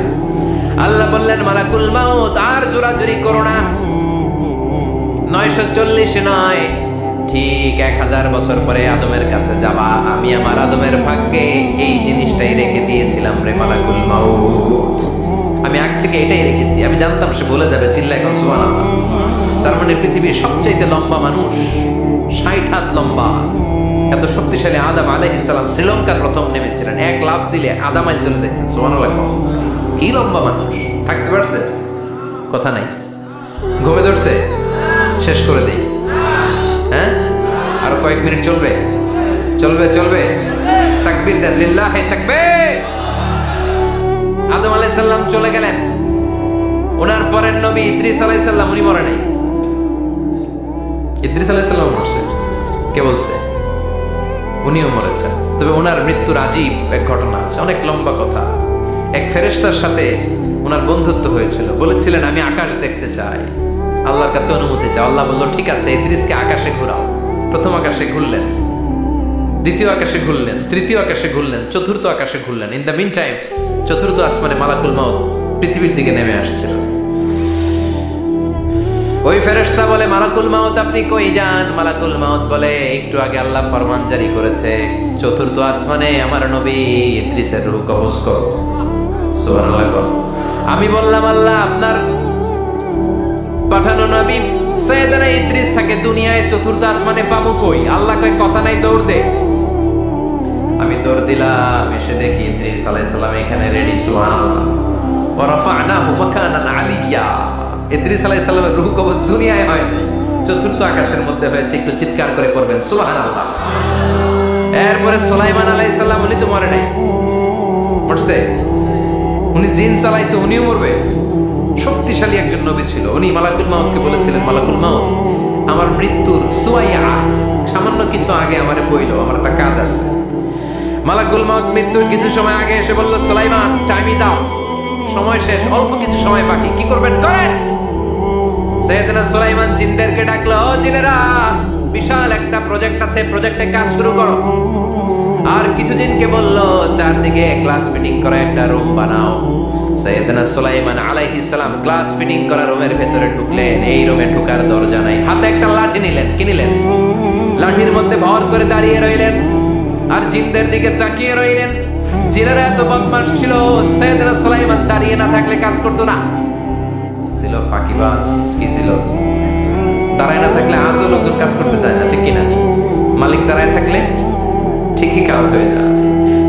আল্লাহ বললেন, মালাকুল মাউত আর জোরাজুরি করো না, 940 নয়, ঠিক 1000 বছর পরে আদমের কাছে যাবা। আমি আমার আদমের ভাগ্যে এই জিনিসটাই রেখে দিয়েছিলাম রে মালাকুল মাউত, আমি আগ থেকে এটাই রেখেছি। আমি জানতাম সে ভুলে যাবে। চিল্লায় এখন সুবহানাল্লাহ। তার মানে পৃথিবীর সবচাইতে লম্বা মানুষ, 60 হাত লম্বা, এত শক্তিশালী আদম আলাইহিস সালাম শ্রীলঙ্কার প্রথম নেমেছিলেন। এক লাফ দিলে আদামায় চলে যেতেন। সুবহানাল্লাহ। কি লম্বা মানুষ! থাকতে পারছে? কথা নাই। ঘুমে ধরছে? শেষ করে দেই। হ্যাঁ, আরো কয়েক মিনিট চলবে, চলবে, চলবে। তাকবীর দেন, লিল্লাহি তাকবীর। আদম আলাইহিস সালাম চলে গেলেন। ওনার পরের নবী ইদ্রিস আলাইহিস সালাম, উনি মরে নাই। ইদ্রিস আলাইহিস সালাম মরছে। কে বলছে? উনিও মরেছেন। তবে ওনার মৃত্যুর আজীব এক ঘটনা আছে, অনেক লম্বা কথা। এক ফেরেশতার সাথে ওনার বন্ধুত্ব হয়েছিল। বলেছিলেন, আমি আকাশ দেখতে চাই, আল্লাহর কাছে অনুমতি চাই। আল্লাহ বলল, ঠিক আছে, ইদ্রিসকে আকাশে ঘোরাও। প্রথম আকাশে ঘুরলেন, দ্বিতীয় আকাশে ঘুরলেন, তৃতীয় আকাশে ঘুরলেন, চতুর্থ আকাশে ঘুরলেন। ইন দ্য মিন টাইম চতুর্থ আসমানে মালাকুল মাউত পৃথিবীর দিকে নেমে আসছিল। ওই ফেরেশতা বলে, মালাকুল মাউত আপনি কই যান? মালাকুল মাউত বলে, একটু আগে আল্লাহ ফরমান জারি করেছে, চতুর্থ আসমানে আমার নবী ইদ্রিসের রূহ কবজ করো। সুবহানাল্লাহ। আমি বললাম, আল্লাহ আপনার পাঠানো নবী সৈয়দনা ইদ্রিস থাকে দুনিয়ায়, চতুর্থ আসমানে পাবো কই? আল্লাহ কয়, কথা নাই, দৌড় দে। আমি দৌড় দিলাম, এসে দেখি ইদ্রিস আলাইহিস সালাম এখানে রেডি। সুবহানাল্লাহ। ওয়া রাফা'নাহু মাকানান আলিয়্যা। ইদ্রিস আলাইহিস সালামের রূহ কবজ দুনিয়ায় হয় না, চতুর্থ আকাশের মধ্যে হয়েছে। একটু চিৎকার করে পড়বেন সুবহানাল্লাহ। এরপরে সুলাইমান আলাইহিস সালাম, উনি তো মরে নাই, মরছে। উনি জিন চালাইতো, উনিও মরবে। শক্তিশালী একজন নবী ছিল। উনি মালাকুল মাউতকে বলেছিলেন, মালাকুল মাউত আমার মৃত্যুর সুয়াইয়া সামান্য কিছু আগে আমারে কইলো, আমার একটা কাজ আছে। মালাকুল মাউত মৃত্যুর কিছু সময় আগে এসে বলল, সুলাইমান টাইম ইজ আউট, সময় শেষ, অল্প কিছু সময় বাকি, কি করবেন করেন। সাইয়েদনা সুলাইমান জিনদেরকে ডাকলো, ও জিনেরা, বিশাল একটা প্রজেক্ট আছে, প্রজেক্টে কাজ শুরু করো। আর কিছু জিনকে বলল, চারদিকে ক্লাস মিটিং করা একটা রুম বানাও। সাইয়েদনা সুলাইমান আলাইহিস সালাম ক্লাস ফিটিং করা রুমের ভেতরে ঢুকলেন। এই রুমে ঢোকার দরজা নাই, হাতে একটা লাঠি নিলেন। কি নিলেন? লাঠির মধ্যে ভর করে দাঁড়িয়ে রইলেন আর জিনদের দিকে তাকিয়ে রইলেন। জিনেরা এত বদমাশ ছিল, সাইয়েদনা সুলাইমান দাঁড়িয়ে না থাকলে কাজ করতো না। ছিল ফাঁকিবাজ। কি ছিল? দাঁড়ায় না থাকলে আজও লোকজন কাজ করতে চায় না, ঠিক কিনা? মালিক দাঁড়ায় থাকলে ঠিকই কাজ হয়ে যায়।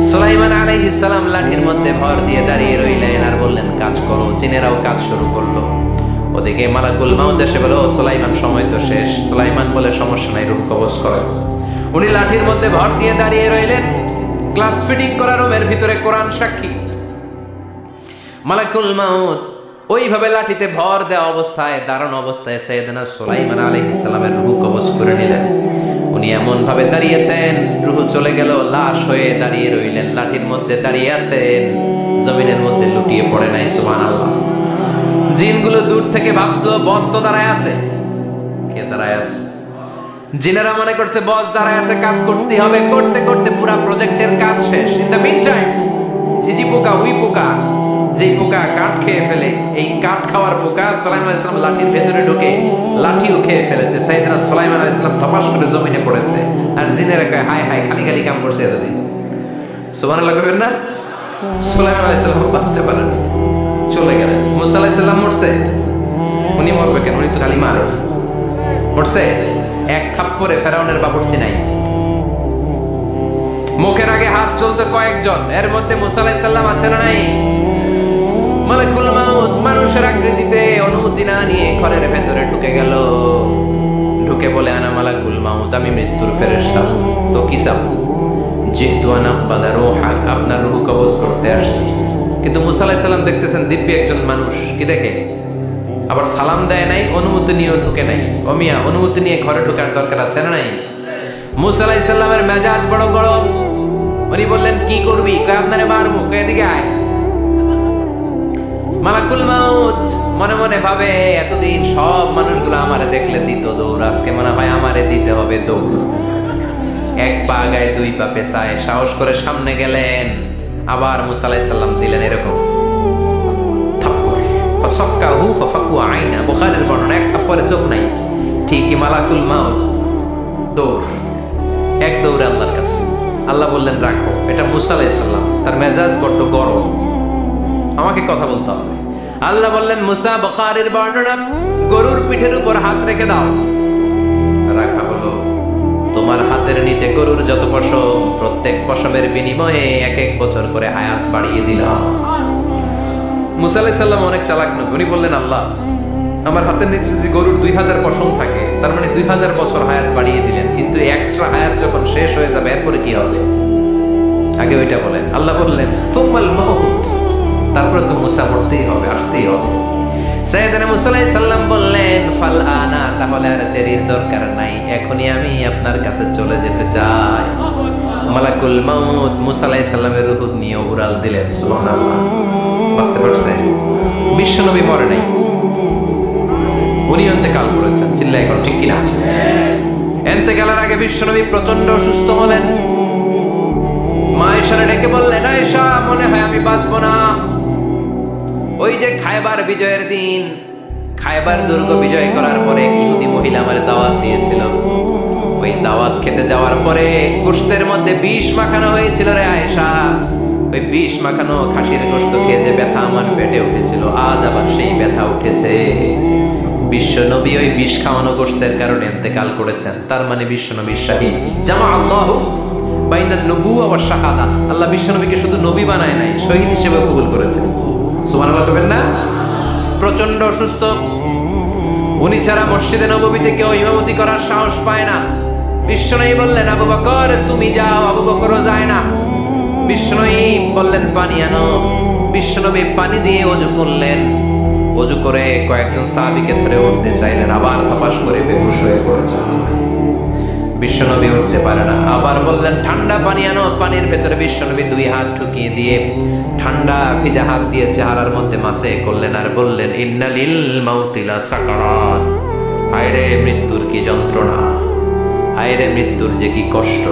সুলাইমান আলাইহিস সালাম লাঠির মধ্যে ভর দিয়ে দাঁড়িয়ে রইলেন আর বললেন, কাজ করো। জিনেরাও কাজ শুরু করলো। ওদিকে মালাকুল মাউত এসে বলে, ও সুলাইমান সময় তো শেষ। সুলাইমান বলে, সমস্যা নাই, রূহ কবজ করো। উনি লাঠির মধ্যে ভর দিয়ে দাঁড়িয়ে রইলেন। ক্লাস ফিটিং করা রুমের ভিতরে কোরআন সাক্ষী। মালাকুল মাউত ওইভাবে লাঠিতে ভর দেওয়া অবস্থায়, দাঁড়ানো অবস্থায় সাইয়েদনা সুলাইমান আলাইহিস সালামের রূহ কবজ করে নিলেন। উনি এমন ভাবে দাঁড়িয়েছেন, রূহ চলে গেল, লাশ হয়ে দাঁড়িয়ে রইলেন। লাঠির মধ্যে দাঁড়িয়ে আছেন, জমিনের মধ্যে লুটিয়ে পড়ে নাই। সুবহানাল্লাহ। জিনগুলো দূর থেকে ভাবতো বস তো দাঁড়ায় আছে। কে দাঁড়ায় আছে? জিনেরা মনে করছে বস দাঁড়ায় আছে, কাজ করতে হবে। করতে করতে পুরো প্রজেক্টের কাজ শেষ। ইন দ্য মিন টাইম ঝিঝি পোকা, উই পোকা, যেই পোকা কাঠ খেয়ে ফেলে, এই কাঠ খাওয়ার পোকা সুলাইমান আলাইহিস সালাম লাঠির ভেতরে ঢুকে লাঠিও খেয়ে ফেলেছে। সাইয়েদনা সুলাইমান আলাইহিস সালাম ধপাস করে জমিনে পড়েছে। আর জিনেরা কয়, হায় হায়, খালি খালি কাম করছে এতদিন। সুবহানাল্লাহ কইবেন না? সুলাইমান আলাইহিস সালাম বাঁচতে পারেন, চলে গেলেন। মুসা আলাইহিস সালাম মরছে, উনি মরবে কেন? উনি তো খালি মার মরছে। এক থাপ্পড়ে ফেরাউনের বাবুর্চি নাই। মুখের আগে হাত চলতে কয়েকজন, এর মধ্যে মুসা আলাইহিস সালাম আছে না নাই? মালাকুল মাউত মানুষের আকৃতিতে অনুমতি না নিয়ে ঘরের ভেতরে ঢুকে গেল। ঢুকে বলে, আনা মালাকুল মাউত, আমি মৃত্যুর ফেরেশতা। তো কি চাও? জিতু আনা বাদা রূহাক, আপনার রূহ কবজ করতে আসছি। কিন্তু মুসা আলাইহিস সালাম দেখতেছেন দিব্য একজন মানুষ, কি দেখে? আবার সালাম দেয় নাই, অনুমতি নিয়েও ঢুকে নাই। অমিয়া, অনুমতি নিয়ে ঘরে ঢোকার দরকার আছে না নাই? মুসা আলাইহিস সালামের মেজাজ বড় গরম। উনি বললেন, কি করবি? কয়, আপনারে মারবো। কয়, এদিকে আয়। মালাকুল মাউত মনে মনে ভাবে, এতদিন সব মানুষগুলো আমারে দেখলে দিত দৌড়, আজকে মনে হয় আমারে দিতে হবে দৌড়। এক পা গায়ে দুই পা পেছায় সাহস করে সামনে গেলেন। আবার মুসা আলাইহিস সালাম দিলেন এরকম থাপ্পড়। ফাসাক্কাহু ফাফাকু আইনা, বুখারীর বর্ণনা, এক থাপ্পড়ে চোখ নাই। ঠিকই মালাকুল মাউত দৌড়, এক দৌড়ে আল্লাহর কাছে। আল্লাহ বললেন, রাখো। এটা মুসা আলাইহিস সালাম, তার মেজাজ বড্ড গরম, আমাকে কথা বলতে হবে। আল্লাহ বললেন, মুসা, বুখারীর বর্ণনা, গরুর পিঠের উপর হাত রেখে দাও। রাখা হলো। তোমার হাতের নিচে গরুর যত পশম, প্রত্যেক পশমের বিনিময়ে এক এক বছর করে হায়াত বাড়িয়ে দিলাম। মুসা আলাইহিস সালাম অনেক চালাক নবী। উনি বললেন, আল্লাহ, আমার হাতের নিচে যদি গরুর 2000 পশম থাকে, তার মানে 2000 বছর হায়াত বাড়িয়ে দিলেন। কিন্তু এক্সট্রা হায়াত যখন শেষ হয়ে যাবে, এরপরে কি হবে? আগে ওইটা বলেন। আল্লাহ বললেন, সুমাল মাউত, তারপরে তো মুসা মরতেই হবে, আসতেই হবে। সাইয়েদনা মুসা আলাইহিস সালাম বললেন, ফাল আনা, তাহলে আর দেরির দরকার নাই, এখনই আমি আপনার কাছে চলে যেতে চাই। মালাকুল মাউত মুসা আলাইহিস সালামের রূহ নিয়ে উড়াল দিলেন। সুবহানাল্লাহ। বুঝতে পারছেন? বিশ্বনবী মরে নাই, উনি ইন্তেকাল করেছেন। চিল্লায় এখন, ঠিক কিনা? ইন্তেকালের আগে বিশ্বনবী প্রচন্ড অসুস্থ হলেন। মা আয়েশারে ডেকে বললেন, আয়েশা, মনে হয় আমি বাঁচবো না। ওই যে খায়বার বিজয়ের দিন, খায়বার দুর্গ বিজয় করার পরে ইহুদি মহিলা আমার দাওয়াত দিয়েছিল। ওই দাওয়াত খেতে যাওয়ার পরে গোশতের মধ্যে বিষ মাখানো হয়েছিল রে আয়েশা। ওই বিষ মাখানো খাসির গোশত খেয়ে যে ব্যথা আমার পেটে উঠেছিল, আজ আবার সেই ব্যথা উঠেছে। বিশ্ব নবী ওই বিষ খাওয়ানো গোশতের কারণে ইন্তেকাল করেছেন। তার মানে বিশ্ব নবী শাহীদ। জামা আল্লাহু বাইনান নবুওয়া ওয়াশ শাহাদা। আল্লাহ বিশ্ব নবীকে শুধু নবী বানায় নাই, শহীদ হিসেবে কবুল করেছেন। সুবহানাল্লাহ বলবেন না? প্রচন্ড অসুস্থ, উনি ছাড়া মসজিদে নববীতে কেউ ইমামতি করার সাহস পায় না। বিশ্বনবী বললেন, আবু বকর তুমি যাও। আবু বকরও যায় না। বিশ্বনবী বললেন, পানি আনো। বিশ্বনবী পানি দিয়ে ওযু করলেন। ওযু করে কয়েকজন সাহাবীকে ধরে উঠতে চাইলেন, আবার ধপাস করে বেহুশ হয়ে পড়লেন। বিশ্বনবী উঠতে পারে না। আবার বললেন, ঠান্ডা পানি আনো। পানির ভেতরে বিশ্বনবী 2 হাত ঢুকিয়ে দিয়ে ঠান্ডা ভিজা হাত দিয়ে চেহারার মধ্যে মাসে করলেন আর বললেন, ইন্নালিল মাউতি লা সাকারাত। হায়রে মৃত্যুর কি যন্ত্রণা, হায়রে মৃত্যুর যে কি কষ্ট।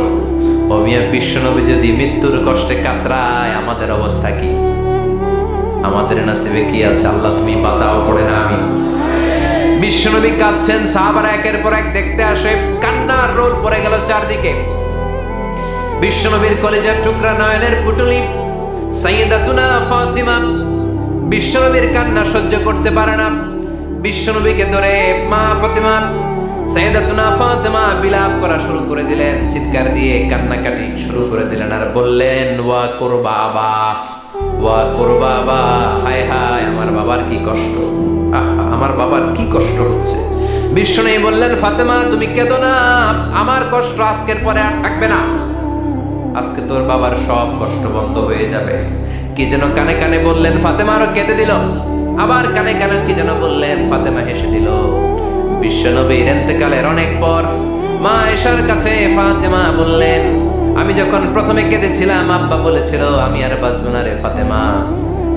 ও মিয়া, বিশ্বনবী যদি মৃত্যুর কষ্টে কাতরায়, আমাদের অবস্থা কি? আমাদের নসিবে কি আছে? আল্লাহ তুমি বাঁচাও, পড়ে না আমি। বিশ্বনবী কাঁদছেন, সাহাবারা একের পর এক দেখতে আসে। কান্নার রোল পড়ে গেল চারদিকে। বিশ্বনবীর কলিজার টুকরা নয়নের পুটুলি সাইয়্যিদাতুনা ফাতিমা বিশ্বনবীর কান্না সহ্য করতে পারে না। বিশ্বনবীকে ধরে মা ফাতিমা, সাইয়্যিদাতুনা ফাতিমা বিলাপ করা শুরু করে দিলেন, চিৎকার দিয়ে কান্নাকাটি শুরু করে দিলেন আর বললেন, ওয়া কুরবাবা, ওয়া কুরবাবা, হায় হায় আমার বাবার কি কষ্ট, আমার বাবার কি কষ্ট হচ্ছে। বিশ্বনবী বললেন, ফাতেমা তুমি কেঁদো না, আমার কষ্ট আজকের পরে আর থাকবে না। আজকে তোর বাবার সব কষ্ট বন্ধ হয়ে যাবে। কি যেন কানে কানে বললেন, ফাতেমা আরো কেঁদে দিল। আবার কানে কানে কি যেন বললেন, ফাতেমা হেসে দিল। বিশ্বনবীর ইন্তেকালের অনেক পর মা আয়েশার কাছে ফাতেমা বললেন, আমি যখন প্রথমে কেঁদেছিলাম আব্বা বলেছিল আমি আর বাঁচব না রে ফাতেমা।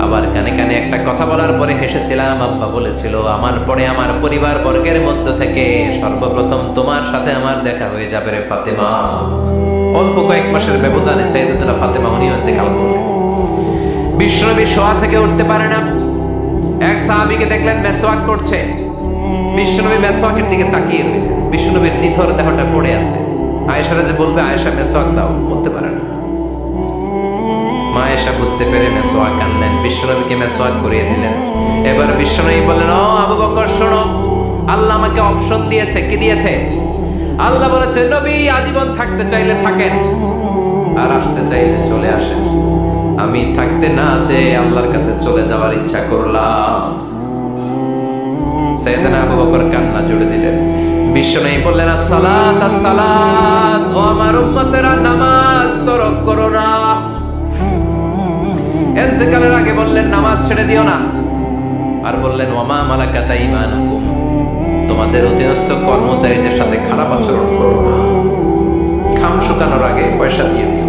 আবার কানে কানে একটা কথা বলার পরে হেসেছিলাম, আব্বা বলেছিল আমার পরে আমার পরিবার বর্গের মধ্য থেকে সর্বপ্রথম তোমার সাথে আমার দেখা হয়ে যাবে রে ফাতেমা। অল্প কয়েক মাসের ব্যবধানে সাইয়্যিদাতুনা ফাতেমা উনিও ইন্তেকাল করলেন। বিশ্বনবী শোয়া থেকে উঠতে পারে না। এক সাহাবীকে দেখলেন মেসওয়াক করছে। বিশ্বনবী মেসওয়াকের দিকে তাকিয়ে রইলেন। বিশ্বনবীর নিথর দেহটা পড়ে আছে। আয়েশারা যে বলবে আয়েশা মেসওয়াক দাও, বলতে পারে না। মা আয়েশা বুঝতে পেরে মেসওয়াক আনলেন, বিশ্বনবীকে মেসওয়াক করিয়ে দিলেন। এবার বিশ্বনবী বললেন, ও আবু বকর শোনো, আল্লাহ আমাকে অপশন দিয়েছে। কি দিয়েছে? আল্লাহ বলেছে নবী আজীবন থাকতে চাইলে থাকেন, আর আসতে চাইলে চলে আসেন। আমি থাকতে না চেয়ে আল্লাহর কাছে চলে যাওয়ার ইচ্ছা করলাম। সাইয়েদনা আবু বকর কান্না জুড়ে দিলেন। বিশ্বনবী বললেন, আসসালাত আসসালাত, ও আমার উম্মতেরা নামাজ তরক করো না। ইন্তেকালের আগে বললেন নামাজ ছেড়ে দিও না। আর বললেন, ওয়া মা মালাকাত আইমানুকুম, তোমাদের অধীনস্থ কর্মচারীদের সাথে খারাপ আচরণ করো না। খাম শুকানোর আগে পয়সা দিয়ে দিও।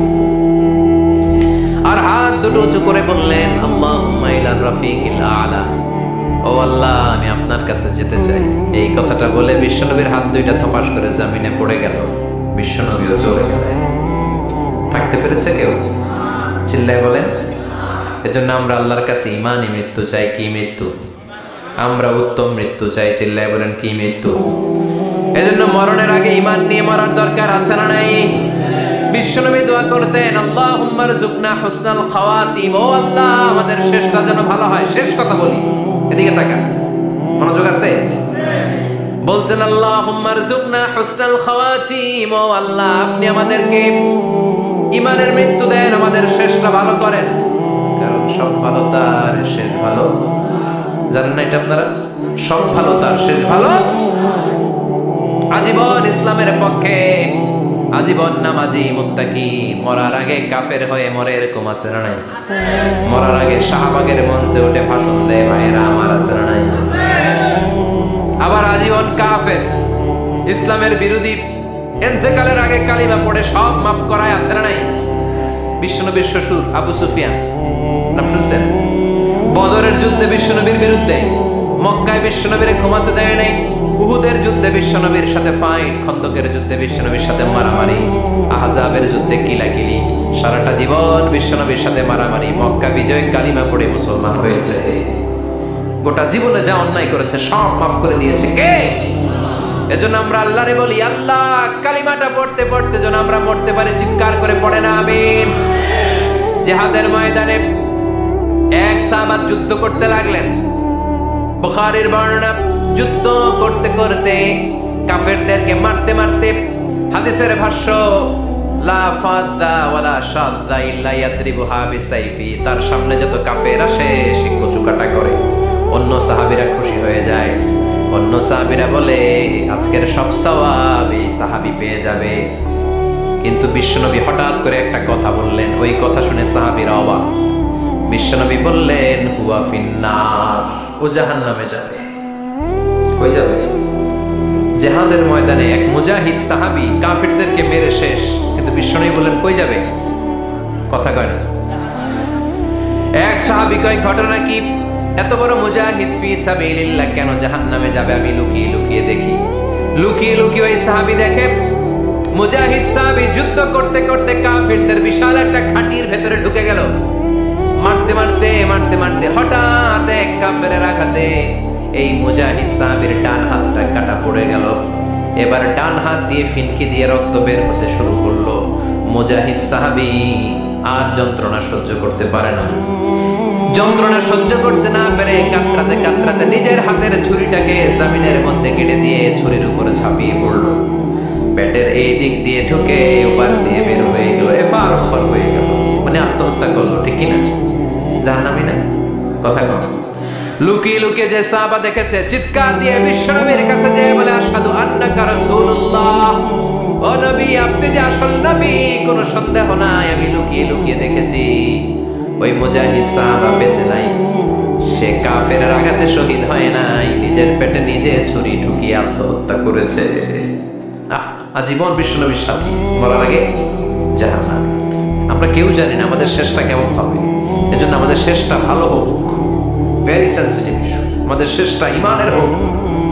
আর হাত দুটো উঁচু করে বললেন, আল্লাহুম্মা ইলা রাফিকিল আলা, ও আল্লাহ আমি আপনার কাছে যেতে চাই। এই কথাটা বলে বিশ্বনবীর হাত দুইটা থপাস করে জমিনে পড়ে গেল। বিশ্বনবীও চলে গেলেন। থাকতে পেরেছে কেউ? চিল্লায় বলেন। এজন্য আমরা আল্লাহর কাছে ঈমানি মৃত্যু চাই। কি মৃত্যু? আমরা উত্তম মৃত্যু চাই। চিল্লায় বলেন কি মৃত্যু? এজন্য মরণের আগে ঈমান নিয়ে মরার দরকার আছে না নাই? বিশ্বনবী দোয়া করতেন, আল্লাহুম্মা রযুকনা হুসনাল খাওয়াতিম, ও আল্লাহ আমাদের শেষটা যেন ভালো হয়। শেষ কথা বলি, এদিকে তাকান, মনোযোগ আছে? বলতেন, আল্লাহুম্মা রযুকনা হুসনাল খাওয়াতিম, ও আল্লাহ আপনি আমাদেরকে ঈমানের মৃত্যু দেন, আমাদের শেষটা ভালো করেন। কারণ সব ভালো তার শেষ ভালো। জানেন না এটা আপনারা? সব ভালো তার শেষ ভালো। আজীবন ইসলামের পক্ষে, আজীবন নামাজি মুত্তাকি, মরার আগে কাফের হয়ে মরে, এরকম আছে না নাই? মরার আগে শাহবাগের মঞ্চে উঠে ভাষণ দেয়, ভাইয়েরা আমার, আছে না নাই? আবার আজীবন কাফের, ইসলামের বিরোধী, ইন্তেকালের আগে কালিমা পড়ে সব মাফ করায়, আছে না নাই? বিশ্বনবীর শ্বশুর আবু সুফিয়ান, নাম শুনছেন? বদরের যুদ্ধে বিশ্বনবীর বিরুদ্ধে, মক্কায় বিশ্বনবীর ঘুমাতে দেয় নাই, উহুদের যুদ্ধে বিশ্বনবীর সাথে ফাইট, খন্দকের যুদ্ধে বিশ্বনবীর সাথে মারামারি, আহজাবের যুদ্ধে কিলাকিলি, সারাটা জীবন বিশ্বনবীর সাথে মারামারি, মক্কা বিজয় কালিমা পড়ে মুসলমান হয়েছে। গোটা জীবনে যা অন্যায় করেছে সব মাফ করে দিয়েছে কে? এজন্য আমরা আল্লাহরে বলি, আল্লাহ কালিমাটা পড়তে পড়তে যেন আমরা মরতে পারি, চিৎকার করে পড়ে না আমিন। জিহাদের ময়দানে এক সাহাবা যুদ্ধ করতে লাগলেন। বুখারীর বর্ণনা, যুদ্ধ করতে করতে কাফেরদেরকে মারতে মারতে, হাদিসের ভাষ্য লা ফাযা ওয়ালা শাযা ইল্লা ইয়াদরিবুহা বিসাইফি, তার সামনে যত কাফের আসে সে কচুকাটা করে। অন্য সাহাবীরা খুশি হয়ে যায়, অন্য সাহাবীরা বলে আজকের সব সওয়াব এই সাহাবী পেয়ে যাবে। কিন্তু বিশ্বনবী হঠাৎ করে একটা কথা বললেন, ওই কথা শুনে সাহাবীরা অবাক। বিশ্বনবী বললেন হুয়া ফিন্নার, ও জাহান্নামে যাবে। কই যাবে? জিহাদের ময়দানে এক মুজাহিদ সাহাবী কাফেরদেরকে মেরে শেষ, কিন্তু বিশ্বনবী বললেন কই যাবে? কথা কয় না। এক সাহাবী কয় ঘটনা কি? এত বড় মুজাহিদ ফি সাবিলিল্লাহ কেন জাহান্নামে যাবে? আমি লুকিয়ে লুকিয়ে দেখি। লুকিয়ে লুকিয়ে ওই সাহাবী দেখে মুজাহিদ সাহাবী যুদ্ধ করতে করতে কাফেরদের বিশাল একটা ঘাঁটির ভেতরে ঢুকে গেল। মারতে মারতে মারতে মারতে হঠাৎ এক কাফেরের আঘাতে এই মুজাহিদ সাহাবীর ডান হাতটা কাটা পড়ে গেল। এবার ডান হাত দিয়ে ফিনকি দিয়ে রক্ত বের হতে শুরু করলো। মুজাহিদ সাহাবী আর যন্ত্রণা সহ্য করতে পারে না। যন্ত্রণা সহ্য করতে না পেরে কাতরাতে কাতরাতে নিজের হাতের ছুরিটাকে জমিনের মধ্যে কেটে দিয়ে ছুরির উপরে ঝাঁপিয়ে পড়লো। পেটের এই দিক দিয়ে ঢুকে ওপার দিয়ে বের হয়ে গেল, এফার ওফার হয়ে গেল, মানে আত্মহত্যা করলো। ঠিক কিনা? জাহান্নামী না? কথা কম। লুকিয়ে লুকিয়ে যে সাহাবা দেখেছে চিৎকার দিয়ে বিশ্বনবীর কাছে যেয়ে বলে আশহাদু আন্নাকা রাসূলুল্লাহ, ও নবী আপনি যে আসল নবী, কোনো সন্দেহ নাই, আমি লুকিয়ে লুকিয়ে দেখেছি। ওই মুজাহিদ সাহাবা বেঁচে নাই, সে কাফেরের আঘাতে শহীদ হয় নাই, নিজের পেটে নিজে ছুরি ঢুকিয়ে আত্মহত্যা করেছে। আজীবন বিশ্বনবীর সাথী, মরার আগে জাহান্নামী। আমরা কেউ জানি না আমাদের শেষটা কেমন হবে, এজন্য আমাদের শেষটা ভালো হোক। ভেরি সেনসিটিভ ইস্যু, আমাদের শেষটা ইমানের হোক।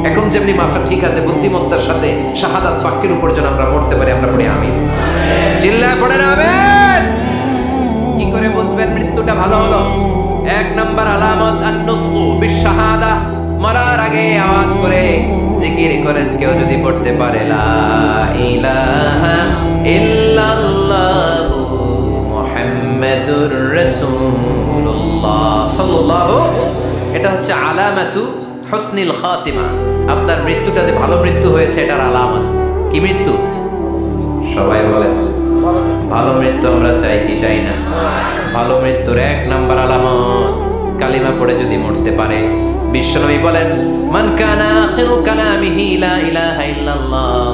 এখন যেমনি মাথা ঠিক আছে, বুদ্ধিমত্তার সাথে শাহাদাত বাক্যের উপর যেন আমরা মরতে পারি। আমরা পড়ি আমিন, চিল্লায় পড়েন আমিন। কি করে বুঝবেন মৃত্যুটা ভালো হলো? এক নাম্বার আলামত আন-নুতকু বিশ-শাহাদা, মরার আগে আওয়াজ করে জিকির করে কেউ যদি পড়তে পারে লা ইলাহা ইল্লাল্লাহু মুহাম্মাদুর রাসূলুল্লাহ সাল্লাল্লাহু, এটা হচ্ছে আলামাতু হুসনিল খাতিমা। আপনার মৃত্যুটা যে ভালো মৃত্যু হয়েছে এটার আলামত। কি মৃত্যু? সবাই বলেন ভালো মৃত্যু আমরা চাই কি চাই না? ভালো মৃত্যুর এক নাম্বার আলামত কালিমা পড়ে যদি মরতে পারে। বিশ্বনবী বলেন মান কানা আখিরু কালামিহি লা ইলাহা ইল্লাল্লাহ,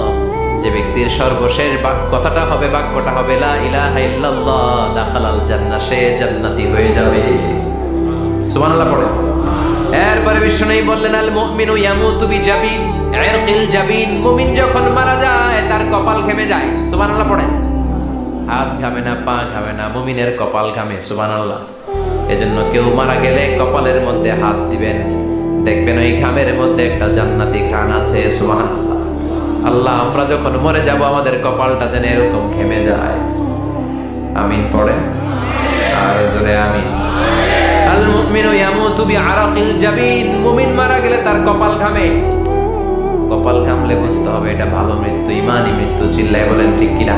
যে ব্যক্তির সর্বশেষ কথাটা হবে, বাক্যটা হবে লা ইলাহা ইল্লাল্লাহ, দাখালাল জান্নাহ, সে জান্নাতি হয়ে যাবে। সুবহানাল্লাহ পড়ে। এরপরে বিশ্বনবী বললেন আল মুমিনু ইয়ামুতু বিজাবিন ইরকিল জাবিন, মুমিন যখন মারা যায় তার কপাল ঘেমে যায়। সুবহানাল্লাহ পড়ে। হাত ঘামে না, পা ঘামে না, মুমিনের কপাল ঘামে। সুবহানাল্লাহ। এজন্য কেউ মারা গেলে কপালের মধ্যে হাত দিবেন, দেখবেন ওই ঘামের মধ্যে একটা জান্নাতি ঘ্রাণ আছে। সুবহানাল্লাহ। আল্লাহ আমরা যখন মরে যাব আমাদের কপালটা যেন এরকম ঘেমে যায়। আমিন পড়েন আর জোরে আমিন। আল মুমিনু ইয়ামুতু বিআরাকিল জাবিন, মুমিন মারা গেলে তার কপাল ঘামে। কপাল ঘামলে বুঝতে হবে এটা ভালো মৃত্যু, ইমানি মৃত্যু। চিল্লায় বলেন ঠিক কিনা?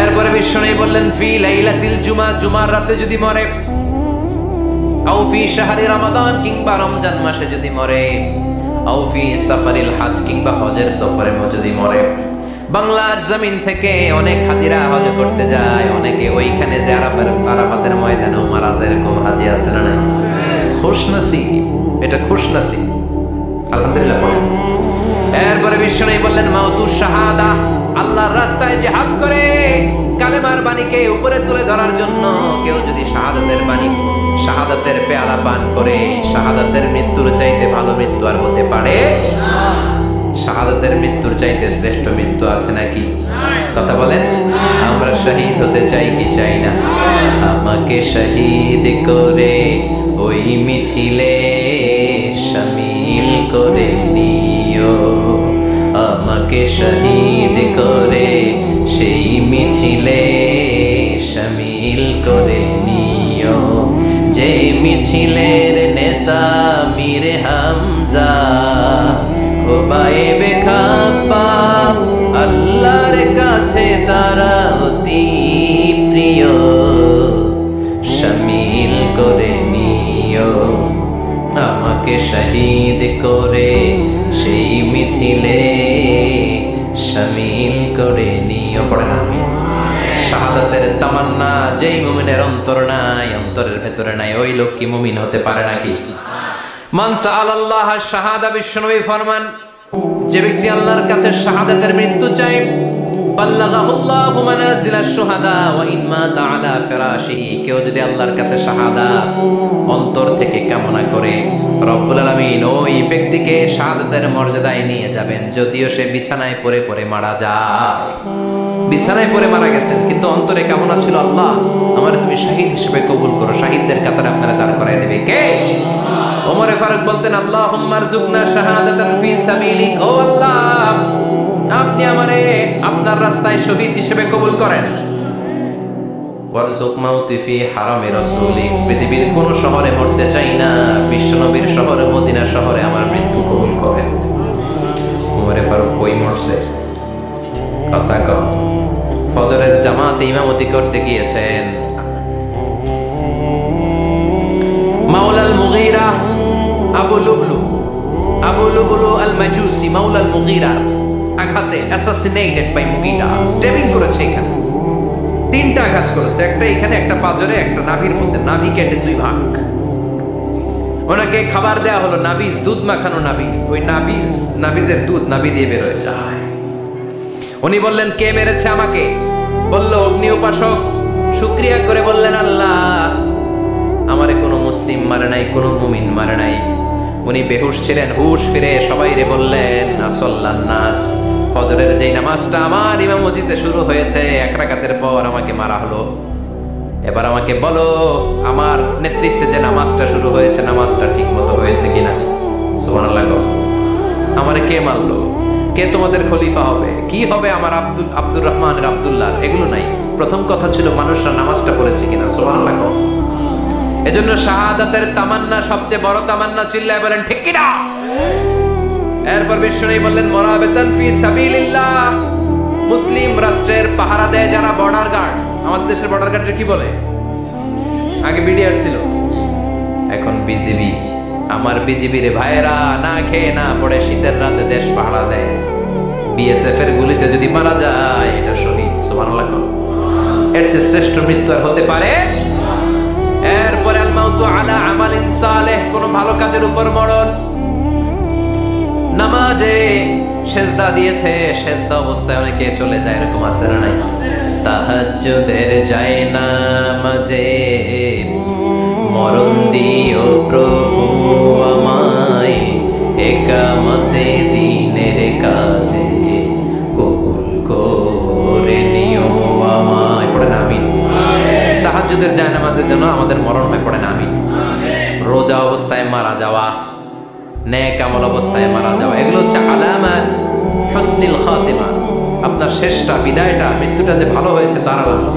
এরপরে বিশ্বনবী বললেন ফি লাইলাতিল জুমা, জুমার রাতে যদি মরে, আও ফি শাহরি রমাদান, কিংবা রমজান মাসে যদি মরে, আও ফি সাফারিল হজ, কিংবা হজের সফরে যদি মরে। বাংলার জমিন থেকে অনেক হাজিরা হজ করতে যায়, অনেকে ওইখানে যে আরাফাতের ময়দানেও মারা যায়, এরকম হাজি আছে না? খুশনসিব, এটা খুশনসিব। আলহামদুলিল্লাহ পড়েন। এরপরে বিশ্বনবী বললেন মাউতুশ শাহাদা, আল্লাহর রাস্তায় জিহাদ করে কালেমার বাণীকে উপরে তুলে ধরার জন্য কেউ যদি শাহাদাতের বাণী, শাহাদাতের পেয়ালা পান করে, শাহাদাতের মৃত্যুর চাইতে ভালো মৃত্যু আর হতে পারে? শাহাদাতের মৃত্যুর চাইতে শ্রেষ্ঠ মৃত্যু আছে নাকি? কথা বলেন। আমরা শহীদ হতে চাই কি চাই না? আমাকে শহীদ করে ওই মিছিলে শামিল করে নিও, আমাকে শহীদ করে সেই মিছিলে শামিল করে নিও, যে মিছিলের নেতা আমি কাছে তারা অতি প্রিয়, শামিল করে নিও আমাকে শহীদ করে সেই মিছিলে, শামিল করে নিও। পড়ে না শাহাদাতের তামান্না যেই মুমিনের অন্তর নাই, অন্তরের ভেতরে নাই, ওই লোক কি মুমিন হতে পারে নাকি? মান সাআলাল্লাহ শাহাদা, বিশ্বনবী ফরমান, যে ব্যক্তি আল্লাহর কাছে শাহাদাতের মৃত্যু চায়, বাল্লাগাহুল্লাহু মানাজিলাশ শুহাদা ওয়া ইন মাতা আলা ফিরাশিহি, কেউ যদি আল্লাহর কাছে শাহাদাত অন্তর থেকে কামনা করে, রব্বুল আলামিন ওই ব্যক্তিকে শাহাদাতের মর্যাদায় নিয়ে যাবেন, যদিও সে বিছানায় পড়ে পড়ে মারা যায়। বিছানায় পড়ে মারা গেছেন, কিন্তু অন্তরে কামনা ছিল, আল্লাহ আমার তুমি শহীদ হিসেবে কবুল করো, শহীদদের কাতারে আপনারা দাঁড় করায় দেবে কে? ওমরে ফারুক বলতেন, আল্লাহুম্মা রযুকনা শাহাদাতান ফি সাবিলিক, ও আল্লাহ আপনি আমারে আপনার রাস্তায় শহীদ হিসেবে কবুল করেন। ওয়ারযুক মাউতি ফি হারামি রাসূলি, পৃথিবীর কোন শহরে মরতে চাই না, বিশ্বনবীর শহরে মদিনা শহরে আমার মৃত্যু কবুল করেন। ওমরে ফারুক কই মরছে? কথা কম। ফজরের জামাতে ইমামতি করতে গিয়েছেন, মাওলাল মুগীরা আবু লুবলু আল মাজুসি মাওলাল মুগীরা আঘাতে অ্যাসাসিনেটেড বাই মুগীরা, স্টেবিং করেছে, এখানে 3টা আঘাত করেছে, একটা এখানে, একটা পাজরে, একটা নাভির মধ্যে, নাভি কেটে 2 ভাগ। ওনাকে খাবার দেয়া হলো নাবিজ, দুধ মাখানো নাবিজ, ওই নাবিজের দুধ নাভি দিয়ে বের হয়ে যায়। উনি বললেন, কে মেরেছে আমাকে? বলল, অগ্নি উপাসক। শুকরিয়া করে বললেন, আল্লাহ আমারে কোনো মুসলিম মারে নাই, কোনো মুমিন মারে নাই। উনি বেহুশ ছিলেন, হুশ ফিরে সবাইরে বললেন, আসল্লান নাস, ফজরের যেই নামাজটা আমার ইমামতিতে শুরু হয়েছে, 1 রাকাতের পর আমাকে মারা হলো, এবার আমাকে বলো আমার নেতৃত্বে যে নামাজটা শুরু হয়েছে, নামাজটা ঠিক মতো হয়েছে কিনা। সুবহানাল্লাহ। আমারে কে মারলো? কে তোমাদের খলিফা হবে? কি হবে আমার আব্দুর রহমানের আব্দুল্লাহ? এগুলো নাই, প্রথম কথা ছিল মানুষরা নামাজটা পড়েছে কিনা। সুবহানাল্লাহ। এজন্য শাহাদাতের তামান্না সবচেয়ে বড় তামান্না, চিল্লায় বলেন ঠিক কিনা। এরপর বিশ্বনবী বললেন, মুরাবিতান ফি সাবিলিল্লাহ, মুসলিম রাষ্ট্রের পাহারা দেয় যারা, বর্ডার গার্ড। আমাদের দেশের বর্ডার গার্ডের কি বলে? আগে বিডিআর ছিল, এখন বিজিবি। আমার বিজিবির ভাইয়েরা না খেয়ে না পড়ে শীতের রাতে দেশ পাহারা দেয়, বিএসএফ এর গুলিতে যদি মারা যায় এটা শহীদ। সুবহানাল্লাহ। এর চেয়ে শ্রেষ্ঠ মৃত্যু আর হতে পারে? এরপরে আল মাউতু আলা আমালিন সালেহ, কোন ভালো কাজের উপর মরণ। নামাজে সেজদা দিয়েছে, সেজদা অবস্থায় অনেকে চলে যায়, এরকম আছে না নাই? তাহাজ্জুদের যায় নামাজে মরণ দিও প্রভু আমায়, একামতে দিনের কাজে কবুল করে নিও আমায়। পড়েন আমিন। তাহাজ্জুদের যায় নামাজে যেন আমাদের মরণ হয়, পড়েন আমিন। রোজা অবস্থায় মারা যাওয়া, নেক আমল অবস্থায় মারা যাওয়া, এগুলো হচ্ছে আলামাত হুসনিল খাতিমা। আপনার শেষটা, বিদায়টা, মৃত্যুটা যে ভালো হয়েছে তার আলামত।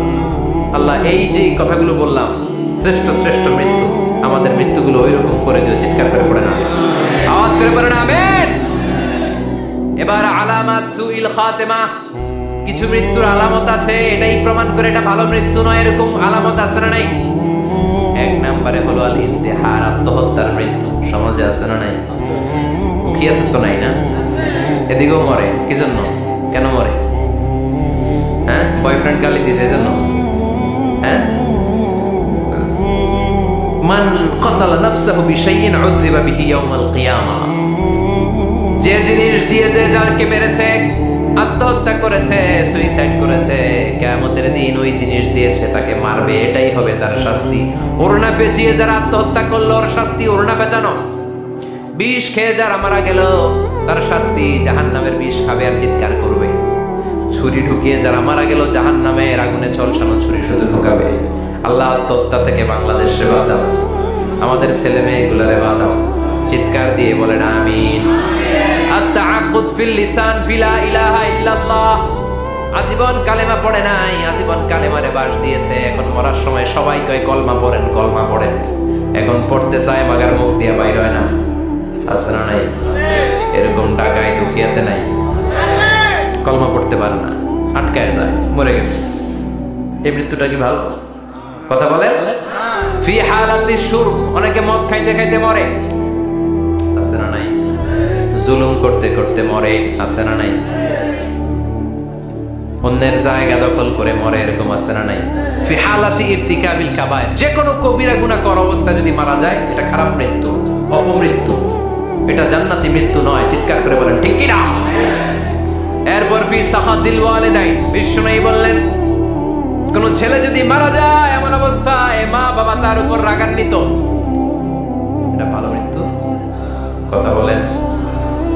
আল্লাহ এই যে কথাগুলো বললাম, শ্রেষ্ঠ শ্রেষ্ঠ মৃত্যু, আমাদের মৃত্যুগুলো ওইরকম করে দিও। চিৎকার করে পড়ে না, আওয়াজ করে পড়ে না আমিন। এবার আলামাত সুইল খাতিমা, কিছু মৃত্যুর আলামত আছে, এটাই প্রমাণ করে এটা ভালো মৃত্যু নয়, এরকম আলামত আছে না নাই? 1 নম্বরে হলো আল ইন্তিহার, আত্মহত্যার মৃত্যু। সমাজে আছে না নাই? মুখিয়াতে তো নাই না? এদিকেও মরে, কি জন্য? কেন মরে? হ্যাঁ, বয়ফ্রেন্ড গালি দিয়েছে এজন্য? হ্যাঁ, মান ক্বাতালা নাফসাহু বিশাইইন উযযিবা বিহি ইয়াওমাল কিয়ামা, যে জিনিস দিয়ে যে যাকে মেরেছে, আত্মহত্যা করেছে, সুইসাইড করেছে, কিয়ামতের দিন ওই জিনিস দিয়েছে তাকে মারবে, এটাই হবে তার শাস্তি। ওড়না পেঁচিয়ে যারা আত্মহত্যা করলো, ওর শাস্তি ওড়না পেঁচানো। বিষ খেয়ে যারা মারা গেল, তার শাস্তি জাহান্নামের বিষ খাবে আর চিৎকার করবে। ছুরি ঢুকিয়ে যারা মারা গেল, জাহান্নামের আগুনে ঝলসানো ছুরি শুধু ঢুকাবে। আল্লাহ আত্মহত্যা থেকে বাংলাদেশে বাঁচাও, আমাদের ছেলে মেয়েগুলোরে বাঁচাও। চিৎকার দিয়ে বলেন আমিন। আত-তাআক্কুদ ফিল লিসান ফি লা ইলাহা ইল্লাল্লাহ, আজীবন কালেমা পড়ে নাই, আজীবন কালেমারে বাস দিয়েছে, এখন মরার সময় সবাই কয় কলমা পড়েন, কলমা পড়েন। এখন পড়তে চায় মাগার মুখ দিয়ে বাইর হয় না। আছে না নাই? এরকম টাকায় দুখিয়াতে নাই, কলমা পড়তে পারে না। আটকায় যায়, মরে গেছে। এই মৃত্যুটা কি ভালো কথা বলে? ফি হালাতি শুরব, অনেকে মদ খাইতে খাইতে মরে, আছে না নাই? জুলুম করতে করতে মরে, আছে না নাই? অন্যের জায়গা দখল করে মরে, এরকম আছে না নাই? ফি হালাতি ইরতিকাবিল কাবায়ের, যে কোনো কবিরা গুনাহ করা অবস্থায় যদি মারা যায় এটা খারাপ মৃত্যু, অপমৃত্যু, এটা জান্নাতি মৃত্যু নয়। চিৎকার করে বলেন ঠিক কি না? এরপর ফি সাহাদিল ওয়ালিদাইন, বিষ্ণুই বললেন কোন ছেলে যদি মারা যায় এমন অবস্থায় মা বাবা তার উপর রাগান্বিত, এটা ভালো মৃত্যু কথা বলেন?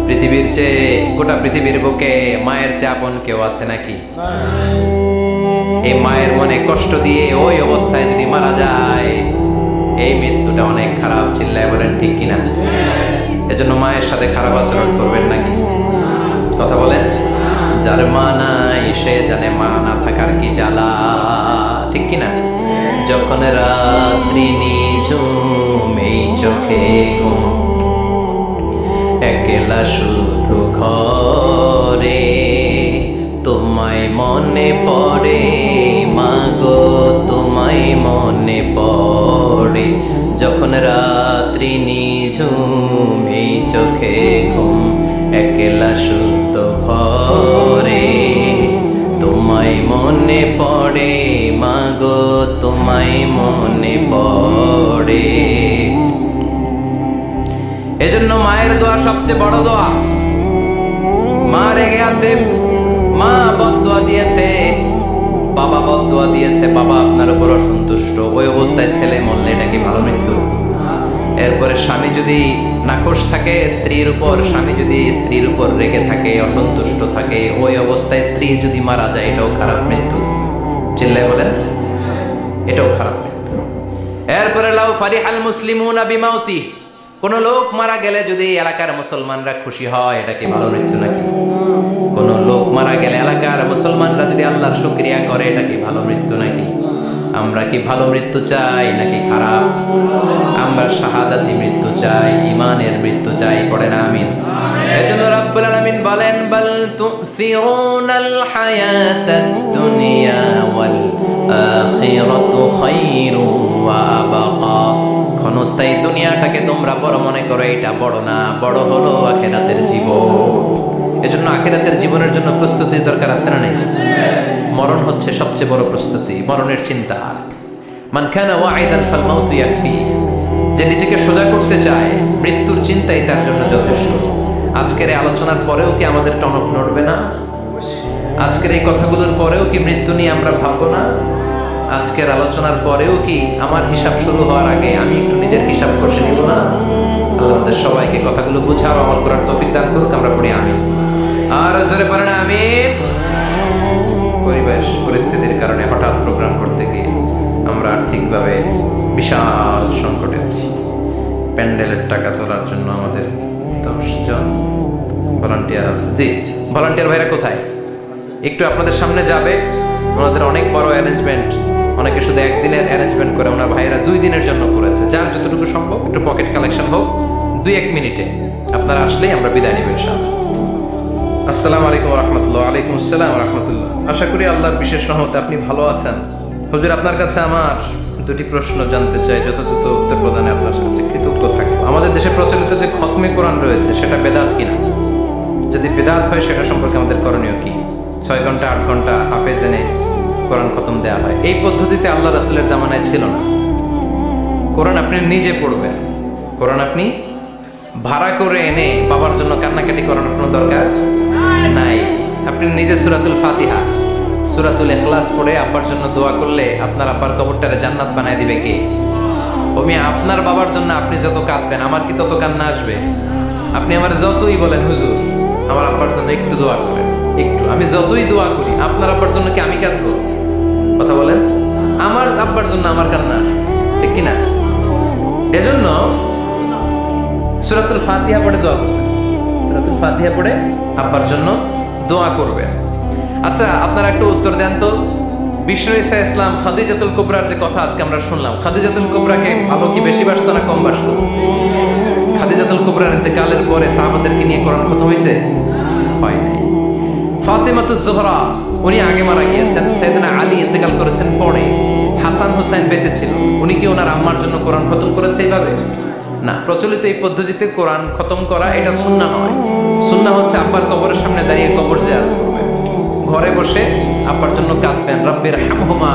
পৃথিবীর চেয়ে, গোটা পৃথিবীর বুকে মায়ের চেয়ে আপন কেউ আছে নাকি? এই মায়ের মনে কষ্ট দিয়ে ওই অবস্থায় যদি মারা যায় এই মৃত্যুটা অনেক খারাপ। চিল্লায় বলেন ঠিক কিনা? এজন্য মায়ের সাথে খারাপ আচরণ করবেন নাকি? কথা বলেন? যার মা নাই সে জানে মা না থাকার কি জ্বালা, ঠিক কিনা? যখন রাত্রি নিঝুম এই চোখে ঘুম, একলা শুধু ঘরে তোমায় মনে পড়ে মাগো, তোমায় মনে পড়ে। যখন রাত্রি নিঝুম এই চোখে ঘুম, একলা শুদ্ধ ঘরে তোমায় মনে পড়ে মাগো, তোমায় মনে পড়ে। এজন্য মায়ের দোয়া সবচেয়ে বড় দোয়া। মা রেগে আছে, মা বদদোয়া দিয়েছে, বাবা বদদোয়া দিয়েছে, বাবা আপনার উপর অসন্তুষ্ট, ওই অবস্থায় ছেলে মরলে এটা কি ভালো মৃত্যু? এরপরে স্বামী যদি নাখোশ থাকে স্ত্রীর উপর, স্বামী যদি স্ত্রীর উপর রেগে থাকে, অসন্তুষ্ট থাকে, ওই অবস্থায় স্ত্রী যদি মারা যায় এটাও খারাপ মৃত্যু। চিল্লায় বলেন এটাও খারাপ মৃত্যু। এরপরে লাউ ফারিহাল মুসলিমুনা বিমাউতি, কোন লোক মারা গেলে যদি এলাকার মুসলমানরা খুশি হয় এটা কি ভালো মৃত্যু নাকি? কোন লোক মারা গেলে এলাকার মুসলমানরা যদি আল্লাহর শুকরিয়া করে এটা কি ভালো মৃত্যু নাকি? আমরা কি ভালো মৃত্যু চাই নাকি খারাপ? আমরা শাহাদাতি মৃত্যু চাই, ঈমানের মৃত্যু চাই, পড়েন আমিন। এজন্য রব্বুল আলামিন বলেন বাল তুসিরুনাল হায়াতাদ দুনিয়া ওয়াল আখিরাতু খায়রুন ওয়া আবকা। ক্ষণস্থায়ী দুনিয়াটাকে তোমরা বড় মনে করো, এটা বড় না, বড় হলো আখিরাতের জীবন। এজন্য আখিরাতের জীবনের জন্য প্রস্তুতির দরকার আছে না নাই? মরণ হচ্ছে সবচেয়ে বড় প্রস্তুতি, মরণের চিন্তা। মান কানা ওয়াইদান ফাল মাউতু ইয়াকফি, যে নিজেকে সোজা করতে চায় মৃত্যুর চিন্তাই তার জন্য যথেষ্ট। আজকের এই আলোচনার পরেও কি আমাদের টনক নড়বে না? আজকের এই কথাগুলোর পরেও কি মৃত্যু নিয়ে আমরা ভাববো না? আজকের আলোচনার পরেও কি আমার হিসাব শুরু হওয়ার আগে আমি একটু নিজের হিসাব করে নিব না? আল্লাহ আমাদের সবাইকে কথাগুলো বুঝার আমল করার তৌফিক দান করুক। আমরা পড়ি আমিন। আর জোরে পড়েন আমিন। পরিবেশ পরিস্থিতির কারণে হঠাৎ প্রোগ্রাম করতে গিয়ে আমরা আর্থিকভাবে বিশাল সংকটে আছি। প্যান্ডেলের টাকা তোলার জন্য আমাদের 10 জন ভলান্টিয়ার আছে। জি, ভলান্টিয়ার ভাইরা কোথায়? একটু আপনাদের সামনে যাবে। ওনাদের অনেক বড় অ্যারেঞ্জমেন্ট, অনেকে শুধু একদিনের অ্যারেঞ্জমেন্ট করে, ওনার ভাইয়েরা 2 দিনের জন্য করেছে। যার যতটুকু সম্ভব একটু পকেট কালেকশন হোক, 2-1 মিনিটে আপনারা আসলেই আমরা বিদায় নিব ইনশাআল্লাহ। আসসালামু আলাইকুম ওয়া রাহমাতুল্লাহ। ওয়ালাইকুম আসসালাম ওয়া রাহমাতুল্লাহ। আশা করি আল্লাহর বিশেষ রহমতে আপনি ভালো আছেন। হুজুর, আপনার কাছে আমার 2টি প্রশ্ন জানতে চাই, যথাযথ উত্তর প্রদানে আপনার সাথে কৃতজ্ঞ থাকবো। আমাদের দেশে প্রচলিত যে খতমে কোরআন রয়েছে সেটা বেদাত কিনা? যদি বেদাত হয় সেটা সম্পর্কে আমাদের করণীয় কি? 6 ঘন্টা 8 ঘন্টা হাফেজ এনে কোরআন খতম দেওয়া হয়, এই পদ্ধতিতে আল্লাহ রাসূলের জামানায় ছিল না। কোরআন আপনি নিজে পড়বেন, কোরআন আপনি ভাড়া করে এনে বাবার জন্য কান্নাকাটি করানোর কোনো দরকার নাই। আপনি নিজে সূরাতুল ফাতিহা, সূরাতুল ইখলাস পড়ে আব্বার জন্য দোয়া করলে আপনার আব্বার কবরটারে জান্নাত বানায় দিবে কে? ওমি আপনার বাবার জন্য আপনি যত কাঁদবেন আমার কি তত কান্না আসবে? আপনি আমার যতই বলেন হুজুর আমার আব্বার জন্য একটু দোয়া করেন, একটু, আমি যতই দোয়া করি আপনার আব্বার জন্য কি আমি কাঁদবো? কথা বলেন, আমার আব্বার জন্য আমার কান্না আসবে, ঠিক কিনা? এজন্য সূরাতুল ফাতিহা পড়ে দোয়া করবেন, সূরাতুল ফাতিহা পড়ে আব্বার জন্য দোয়া করবেন। আচ্ছা, আপনারা একটু উত্তর দেন তো, বিষ্ণু ঈসা ইসলাম খাদিজাতুল কুবরার যে কথা আজকে আমরা শুনলাম, খাদিজাতুল কুবরাকে ভালো কি বেশি বাসতো না কম বাসতো? খাদিজাতুল কুবরার ইন্তেকালের পরে সাহাবাদেরকে নিয়ে কোরআন খতম হয়েছে? হয় নাই। ফাতেমাতুজ জোহরা উনি আগে মারা গিয়েছেন, সাইয়েদনা আলী ইন্তেকাল করেছেন পরে, হাসান হুসাইন বেঁচে ছিল। উনি কি ওনার আম্মার জন্য কোরআন খতম করেছে এইভাবে? না, প্রচলিত এই পদ্ধতিতে কোরআন খতম করা এটা সুন্নাহ নয়। সুন্নাহ হচ্ছে আব্বার কবরের সামনে দাঁড়িয়ে কবর জিয়ারত করবেন, ঘরে বসে আব্বার জন্য কাঁদবেন, রব্বির হামহুমা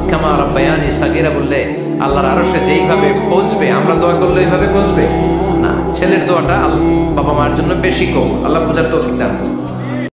কামা রাব্বায়ানি সাগীরা বললে আল্লাহর আরশে যেইভাবে পৌঁছবে, আমরা দোয়া করলে এইভাবে পৌঁছবে না। ছেলের দোয়াটা বাবা মার জন্য বেশি কম। আল্লাহ বুঝার তৌফিক দান করুন।